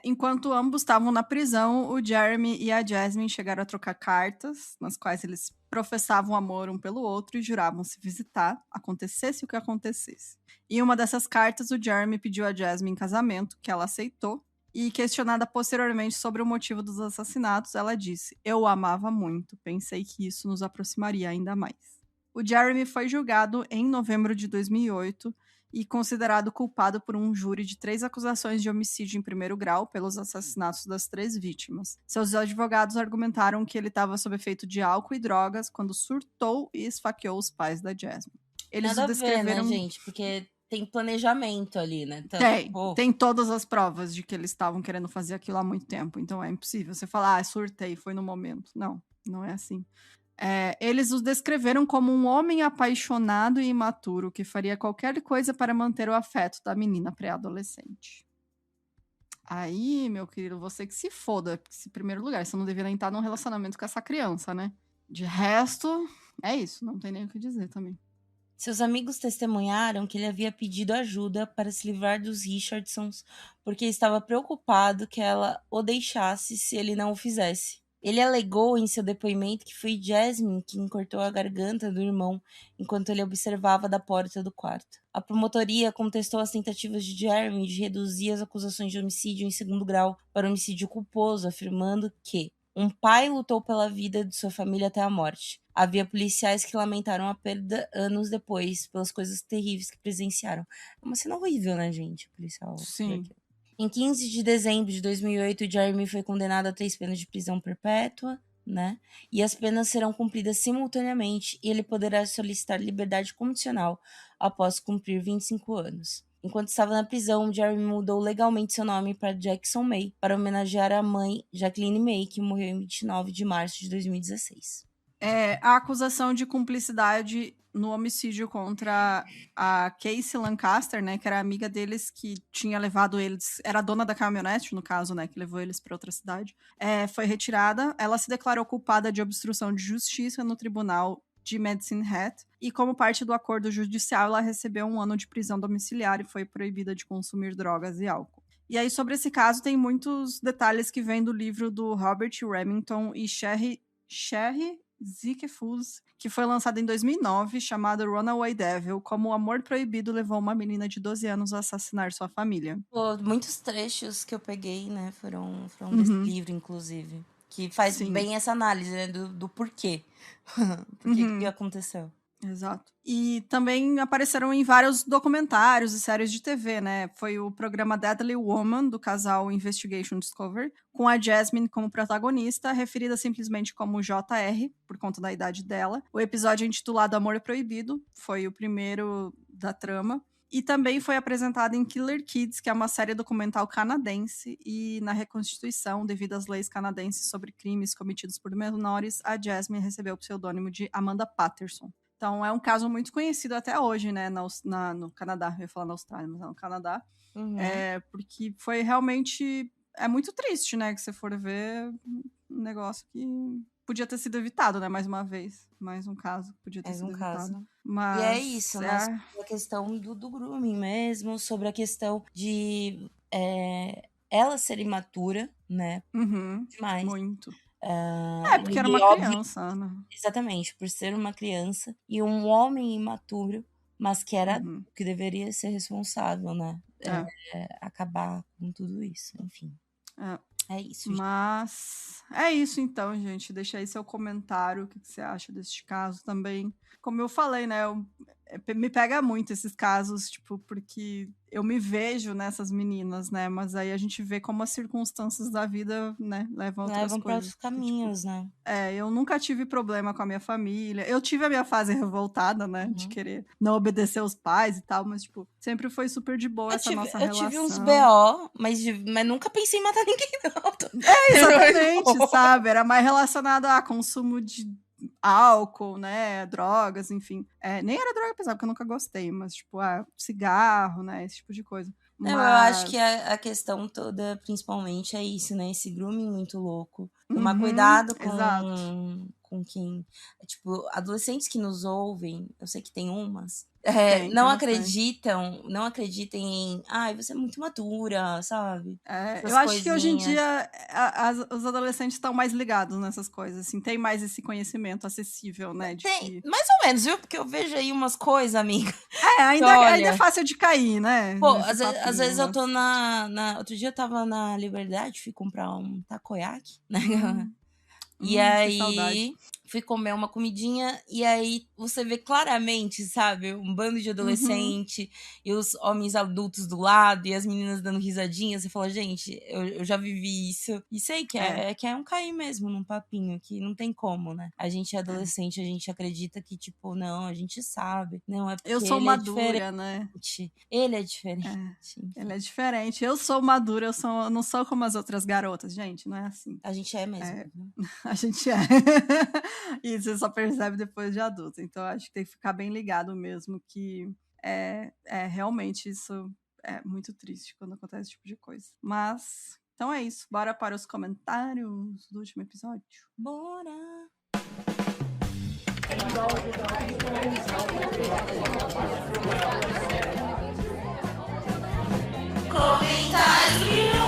Enquanto ambos estavam na prisão, o Jeremy e a Jasmine chegaram a trocar cartas, nas quais eles professavam amor um pelo outro e juravam se visitar, acontecesse o que acontecesse. Em uma dessas cartas, o Jeremy pediu a Jasmine em casamento, que ela aceitou, e questionada posteriormente sobre o motivo dos assassinatos, ela disse: "Eu o amava muito, pensei que isso nos aproximaria ainda mais." O Jeremy foi julgado em novembro de 2008 e considerado culpado por um júri de 3 acusações de homicídio em primeiro grau pelos assassinatos das 3 vítimas. Seus advogados argumentaram que ele estava sob efeito de álcool e drogas quando surtou e esfaqueou os pais da Jasmine. Eles Nada o descreveram... a ver, né, gente? Porque tem planejamento ali, né? Tem todas as provas de que eles estavam querendo fazer aquilo há muito tempo. Então é impossível você falar, surtei, foi no momento. Não é assim. Eles os descreveram como um homem apaixonado e imaturo que faria qualquer coisa para manter o afeto da menina pré-adolescente. Aí, meu querido, você que se foda, em primeiro lugar, você não deveria estar num relacionamento com essa criança, né? De resto, é isso, não tem nem o que dizer também. Seus amigos testemunharam que ele havia pedido ajuda para se livrar dos Richardsons porque estava preocupado que ela o deixasse se ele não o fizesse. Ele alegou em seu depoimento que foi Jasmine quem cortou a garganta do irmão enquanto ele observava da porta do quarto. A promotoria contestou as tentativas de Jeremy de reduzir as acusações de homicídio em segundo grau para homicídio culposo, afirmando que Um pai lutou pela vida de sua família até a morte. Havia policiais que lamentaram a perda anos depois, pelas coisas terríveis que presenciaram. É uma cena horrível, né, gente? Policial. Sim. Em 15 de dezembro de 2008, Jeremy foi condenado a 3 penas de prisão perpétua, né? E as penas serão cumpridas simultaneamente e ele poderá solicitar liberdade condicional após cumprir 25 anos. Enquanto estava na prisão, Jeremy mudou legalmente seu nome para Jackson May, para homenagear a mãe, Jacqueline May, que morreu em 29 de março de 2016. A acusação de cumplicidade no homicídio contra a Casey Lancaster, né, que era amiga deles, que tinha levado eles, era dona da caminhonete, no caso, né, que levou eles para outra cidade, foi retirada. Ela se declarou culpada de obstrução de justiça no tribunal de Medicine Hat, e como parte do acordo judicial, ela recebeu 1 ano de prisão domiciliar e foi proibida de consumir drogas e álcool. E aí, sobre esse caso, tem muitos detalhes que vêm do livro do Robert Remington e Sherry Zickefus, que foi lançado em 2009, chamado Runaway Devil, como o amor proibido levou uma menina de 12 anos a assassinar sua família. Pô, muitos trechos que eu peguei, né, foram desse livro, inclusive. Que faz bem essa análise, né, do porquê. Por que aconteceu. Exato. E também apareceram em vários documentários e séries de TV, né? Foi o programa Deadly Woman, do casal Investigation Discovery, com a Jasmine como protagonista, referida simplesmente como JR, por conta da idade dela. O episódio intitulado Amor Proibido foi o primeiro da trama. E também foi apresentado em Killer Kids, que é uma série documental canadense, e na reconstituição, devido às leis canadenses sobre crimes cometidos por menores, a Jasmine recebeu o pseudônimo de Amanda Patterson. Então, é um caso muito conhecido até hoje, né, no Canadá. Eu ia falar na Austrália, mas é no Canadá. Porque foi realmente... É muito triste, né, que você for ver um negócio que podia ter sido evitado, né, mais uma vez. Mais um caso que podia ter sido evitado. Mas, e é isso, né, sobre a questão do grooming mesmo, sobre a questão de ela ser imatura, né, demais. Muito. Porque era uma criança, né? Exatamente, por ser uma criança e um homem imaturo, mas que era que deveria ser responsável, né? Acabar com tudo isso, enfim. É isso, gente. Mas é isso então, gente. Deixa aí seu comentário, o que você acha deste caso também. Como eu falei, né? Me pega muito esses casos, tipo, porque eu me vejo nessas meninas, né? Mas aí a gente vê como as circunstâncias da vida, né, levam para outros caminhos, tipo, né? Eu nunca tive problema com a minha família. Eu tive a minha fase revoltada, né? De querer não obedecer os pais e tal, mas, tipo, sempre foi super de boa nossa relação. Eu tive uns BO, mas nunca pensei em matar ninguém, não. Exatamente, sabe? Era mais relacionado a consumo de álcool, né, drogas, enfim. Nem era droga pesada, porque eu nunca gostei, mas, tipo, cigarro, né, esse tipo de coisa. Não, eu acho que a questão toda, principalmente, é isso, né, esse grooming muito louco. Tomar cuidado com quem... Tipo, adolescentes que nos ouvem, eu sei que tem umas... não acreditem em você é muito madura, sabe? Eu acho que hoje em dia os adolescentes estão mais ligados nessas coisas, assim, tem mais esse conhecimento acessível, né? Mais ou menos, viu? Porque eu vejo aí umas coisas, amiga. Ainda é fácil de cair, né? Pô, às vezes eu tô outro dia eu tava na Liberdade, fui comprar um takoyaki, né? E aí fui comer uma comidinha e aí você vê claramente, sabe, um bando de adolescente e os homens adultos do lado e as meninas dando risadinha. Você fala, gente, eu já vivi isso. E sei que é um cair mesmo num papinho, que não tem como, né? A gente é adolescente, a gente acredita que, tipo, não, a gente sabe. Não, é porque eu sou madura, né? Ele é diferente. Ele é diferente. Eu sou madura, eu não sou como as outras garotas, gente, não é assim. A gente é mesmo. A gente é. E você só percebe depois de adulto. Então, acho que tem que ficar bem ligado mesmo que realmente isso é muito triste quando acontece esse tipo de coisa. Mas, então é isso. Bora para os comentários do último episódio? Bora! Comentário!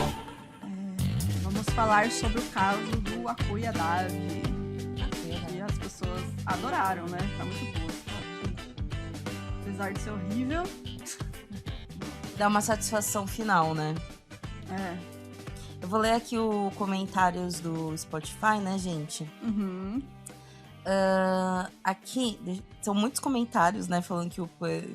Vamos falar sobre o caso do Akuya Davi. Que as pessoas adoraram, né? Tá muito boa. Apesar de ser horrível. Dá uma satisfação final, né? Eu vou ler aqui os comentários do Spotify, né, gente? Aqui, são muitos comentários, né, falando que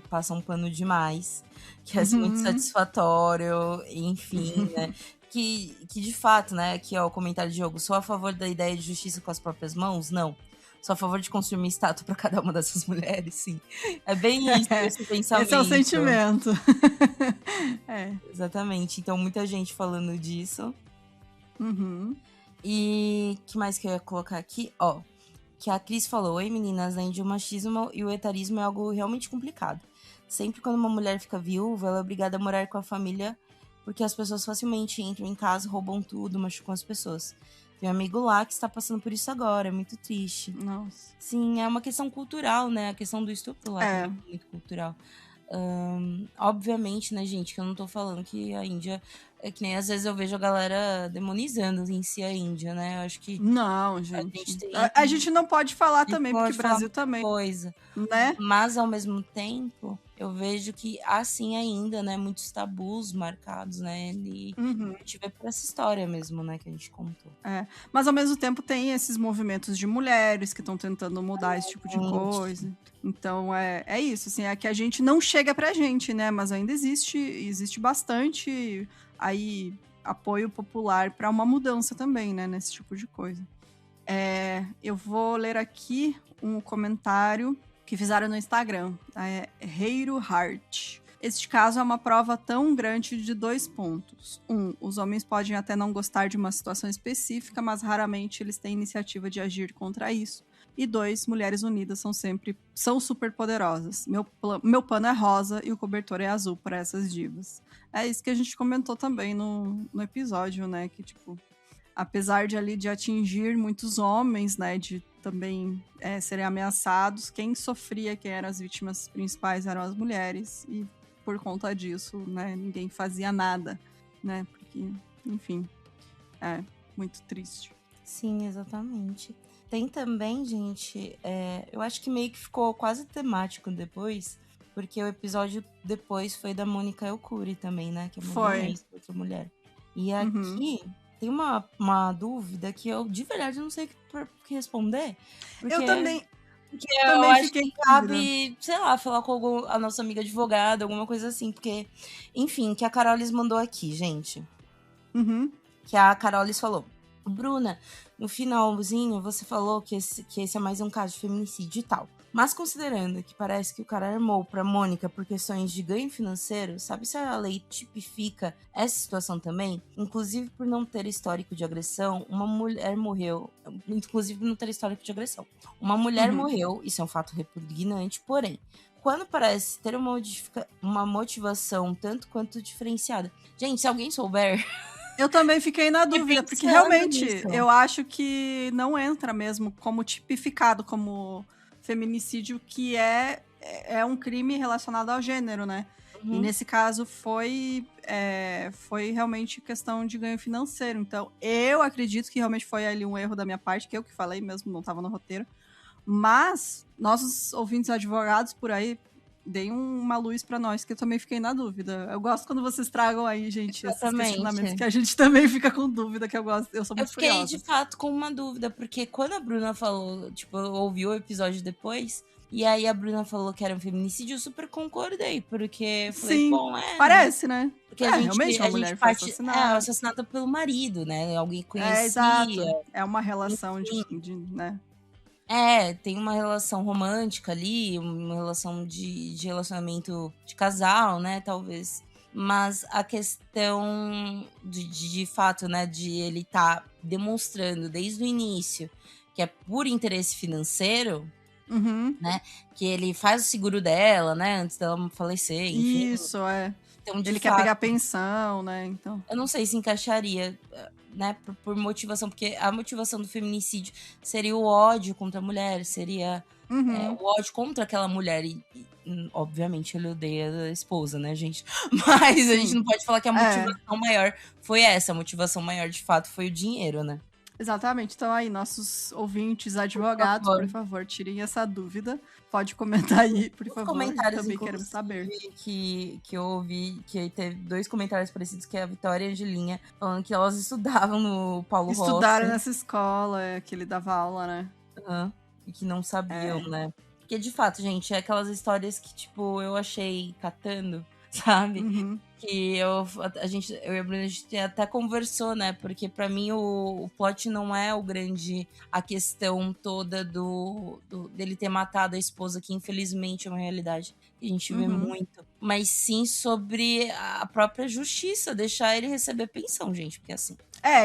passa um pano demais, que é muito satisfatório, enfim, né? Que de fato, né, aqui ó, o comentário de Diogo, sou a favor da ideia de justiça com as próprias mãos? Não. Sou a favor de construir uma estátua para cada uma dessas mulheres, sim. É bem isso, esse pensamento. Esse é o sentimento. Exatamente. Então, muita gente falando disso. E que mais que eu ia colocar aqui? Ó, que a Cris falou: oi meninas, além de o machismo e o etarismo é algo realmente complicado. Sempre quando uma mulher fica viúva, ela é obrigada a morar com a família, porque as pessoas facilmente entram em casa, roubam tudo, machucam as pessoas. Tem um amigo lá que está passando por isso agora, é muito triste. Nossa. Sim, é uma questão cultural, né? A questão do estupro lá é muito cultural. Obviamente, né, gente, que eu não tô falando que a Índia... É que nem às vezes eu vejo a galera demonizando em si a Índia, né? Eu acho que... Não, gente. A gente não pode falar também, porque o Brasil também... Coisa. Né? Mas, ao mesmo tempo, eu vejo que há, sim, ainda, né, muitos tabus marcados, né? E a gente vê por essa história mesmo, né, que a gente contou. Mas, ao mesmo tempo, tem esses movimentos de mulheres que estão tentando mudar esse tipo de coisa. Então, é isso, assim, é que a gente não chega pra gente, né? Mas ainda existe bastante aí apoio popular para uma mudança também, né? Nesse tipo de coisa. Eu vou ler aqui um comentário que fizeram no Instagram. Heiro Hart. Este caso é uma prova tão grande de 2 pontos. 1. Os homens podem até não gostar de uma situação específica, mas raramente eles têm iniciativa de agir contra isso. E 2. Mulheres unidas são super poderosas. Meu pano é rosa e o cobertor é azul para essas divas. É isso que a gente comentou também no episódio, né? Que, tipo, apesar de atingir muitos homens, né? De também serem ameaçados, quem eram as vítimas principais eram as mulheres. E por conta disso, né? Ninguém fazia nada, né? Porque, enfim, é muito triste. Sim, exatamente. Tem também, gente, eu acho que meio que ficou quase temático depois, porque o episódio depois foi da Mônica Elcuri também, né? Que é uma outra mulher. E aqui tem uma dúvida que eu, de verdade, não sei o que responder. Eu também. Porque eu acho que cabe, sei lá, falar com a nossa amiga advogada, alguma coisa assim. Porque, enfim, que a Carolis mandou aqui, gente. Que a Carolis falou: Bruna, no finalzinho você falou que esse é mais um caso de feminicídio e tal. Mas considerando que parece que o cara armou pra Mônica por questões de ganho financeiro, sabe se a lei tipifica essa situação também? Inclusive por não ter histórico de agressão, uma mulher morreu. Inclusive por não ter histórico de agressão. Uma mulher morreu, isso é um fato repugnante, porém, quando parece ter uma motivação tanto quanto diferenciada. Gente, se alguém souber... Eu também fiquei na dúvida, porque realmente eu acho que não entra mesmo como tipificado como feminicídio, que é um crime relacionado ao gênero, né? E nesse caso foi realmente questão de ganho financeiro. Então, eu acredito que realmente foi ali um erro da minha parte, que eu que falei mesmo, não estava no roteiro. Mas, nossos ouvintes advogados por aí, deem uma luz pra nós, que eu também fiquei na dúvida. Eu gosto quando vocês tragam aí, gente, esses questionamentos, que a gente também fica com dúvida, que eu sou muito curiosa. Eu fiquei, de fato, com uma dúvida, porque quando a Bruna falou, tipo, eu ouvi o episódio depois, e aí a Bruna falou que era um feminicídio, eu super concordei, porque falei, sim, bom, parece, né? Porque realmente uma mulher foi assassinada pelo marido, né? Alguém conhecia. Exato. É uma relação de né? Tem uma relação romântica ali, uma relação de relacionamento de casal, né, talvez. Mas a questão de fato, né, de ele tá demonstrando desde o início que é por interesse financeiro, né, que ele faz o seguro dela, né, antes dela falecer, enfim. Isso, Então, ele fato, quer pegar pensão, né, então... Eu não sei se encaixaria... Né, por motivação, porque a motivação do feminicídio seria o ódio contra a mulher, seria o ódio contra aquela mulher, e obviamente ele odeia a esposa, né, gente? Mas a gente não pode falar que a motivação maior foi essa, a motivação maior de fato foi o dinheiro, né? Exatamente, então aí, nossos ouvintes advogados, por favor, tirem essa dúvida. Pode comentar aí, por favor. Comentários, também queremos saber. Que eu ouvi, que teve 2 comentários parecidos, que é a Vitória e a Angelinha, falando que elas estudavam no Paulo Rossi. Estudaram nessa escola, que ele dava aula, né? E que não sabiam, né? Porque, de fato, gente, é aquelas histórias que, tipo, eu achei catando, sabe? Uhum. Que eu e a Bruna, a gente até conversou, né? Porque pra mim o plot não é a questão toda dele ter matado a esposa, que infelizmente é uma realidade que a gente vê muito. Mas sim sobre a própria justiça, deixar ele receber pensão, gente, porque assim...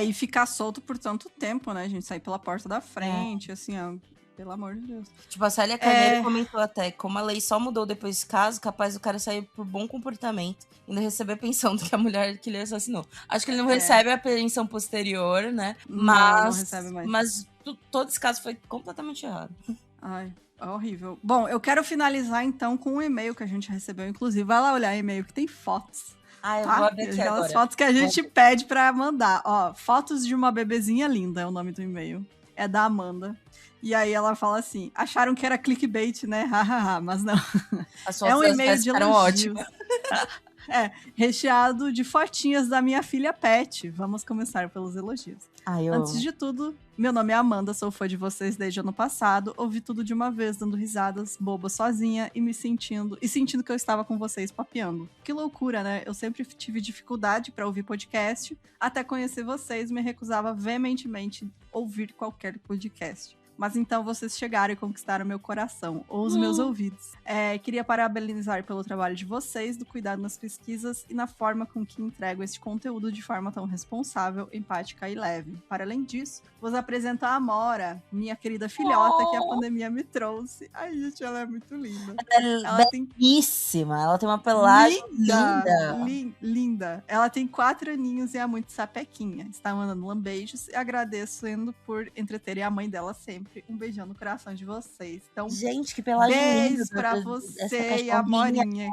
E ficar solto por tanto tempo, né, gente? Sair pela porta da frente, assim, ó. Pelo amor de Deus. Tipo, a Célia Carneiro comentou até, como a lei só mudou depois desse caso, capaz do cara sair por bom comportamento e ainda receber a pensão do que a mulher que ele assassinou. Acho que ele não recebe a pensão posterior, né? Não recebe mais. Mas todo esse caso foi completamente errado. Ai, é horrível. Bom, eu quero finalizar então com um e-mail que a gente recebeu, inclusive. Vai lá olhar o e-mail que tem fotos. Eu vou abrir aqui aquelas agora. Fotos que a gente pede pra mandar. Ó, fotos de uma bebezinha linda é o nome do e-mail. É da Amanda. E aí ela fala assim, acharam que era clickbait, né? Mas não. É um e-mail de elogios. Recheado de fotinhas da minha filha Pet. Vamos começar pelos elogios. Antes de tudo, meu nome é Amanda, sou fã de vocês desde ano passado. Ouvi tudo de uma vez, dando risadas, boba sozinha e sentindo que eu estava com vocês papeando. Que loucura, né? Eu sempre tive dificuldade para ouvir podcast. Até conhecer vocês, me recusava veementemente ouvir qualquer podcast. Mas então vocês chegaram e conquistaram meu coração, ou os meus ouvidos. Queria parabenizar pelo trabalho de vocês, do cuidado nas pesquisas e na forma com que entregam este conteúdo de forma tão responsável, empática e leve. Para além disso, vos apresento a Amora, minha querida filhota que a pandemia me trouxe. Ai, gente, ela é muito linda. Ela é belíssima, ela tem uma pelagem linda. Linda. Ela tem 4 aninhos e é muito sapequinha. Está mandando lambeijos e agradecendo por entreterem a mãe dela sempre. Um beijão no coração de vocês. Então, gente, que pelagem linda. Beijo pra você e a Morinha.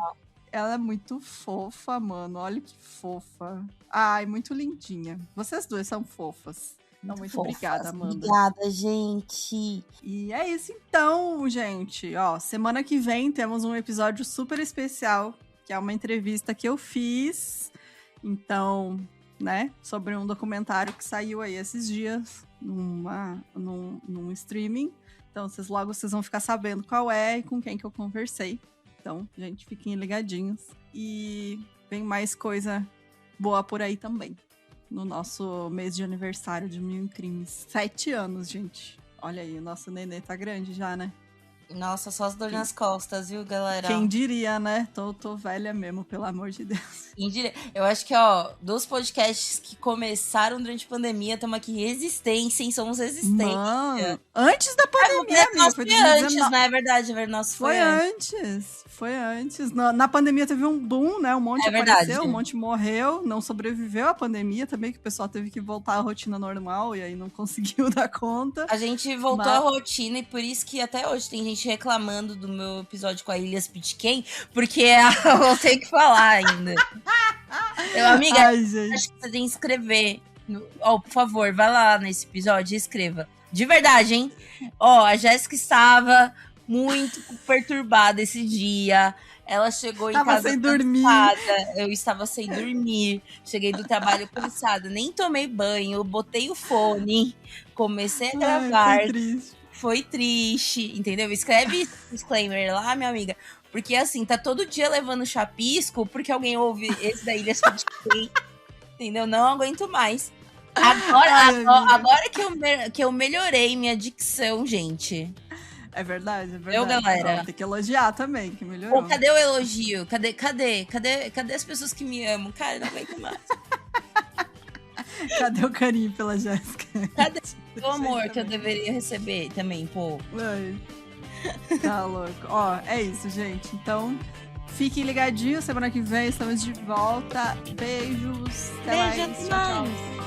Ela é muito fofa, mano. Olha que fofa. Ai, muito lindinha. Vocês duas são fofas. Muito obrigada, Amanda. Obrigada, gente. E é isso então, gente. Ó, semana que vem temos um episódio super especial, que é uma entrevista que eu fiz. Então, né, sobre um documentário que saiu aí esses dias num streaming. Então, vocês vão ficar sabendo qual é e com quem que eu conversei. Então, gente, fiquem ligadinhos. E vem mais coisa boa por aí também. No nosso mês de aniversário de 1000 Crimes. 7 anos, gente. Olha aí, o nosso nenê tá grande já, né? Nossa, só as dores nas costas, viu, galera? Quem diria, né? Tô velha mesmo, pelo amor de Deus. Quem diria? Eu acho que, ó, dos podcasts que começaram durante a pandemia, estamos aqui resistência, hein? Somos resistência. Mano, antes da pandemia, amiga. Foi antes, né? É verdade, nosso foi antes. Foi antes. Na pandemia teve um boom, né? Um monte apareceu, um monte morreu, não sobreviveu à pandemia também, que o pessoal teve que voltar à rotina normal e aí não conseguiu dar conta. A gente voltou à rotina e por isso que até hoje tem gente reclamando do meu episódio com a Ilias Pitcairn, porque eu vou ter que falar ainda. Amiga, acho que você tem que escrever. Por favor, vai lá nesse episódio e escreva. De verdade, hein? A Jéssica estava muito perturbada esse dia. Ela chegou em casa sem dormir. Eu estava sem dormir. Cheguei do trabalho cansada. Nem tomei banho. Botei o fone. Comecei a gravar. Foi triste, entendeu? Escreve disclaimer lá, minha amiga. Porque assim, tá todo dia levando chapisco porque alguém ouve esse da Ilha Pitcairn. Entendeu? Não aguento mais. Agora que eu melhorei minha dicção, gente. É verdade. Eu, galera. Tem que elogiar também, que melhorou. Cadê o elogio? Cadê as pessoas que me amam? Cara, não aguento mais. Cadê o carinho pela Jéssica? Cadê o amor que eu deveria receber também, pô? Tá louco. É isso, gente. Então, fiquem ligadinhos. Semana que vem estamos de volta. Beijos. Até mais. Tchau, tchau.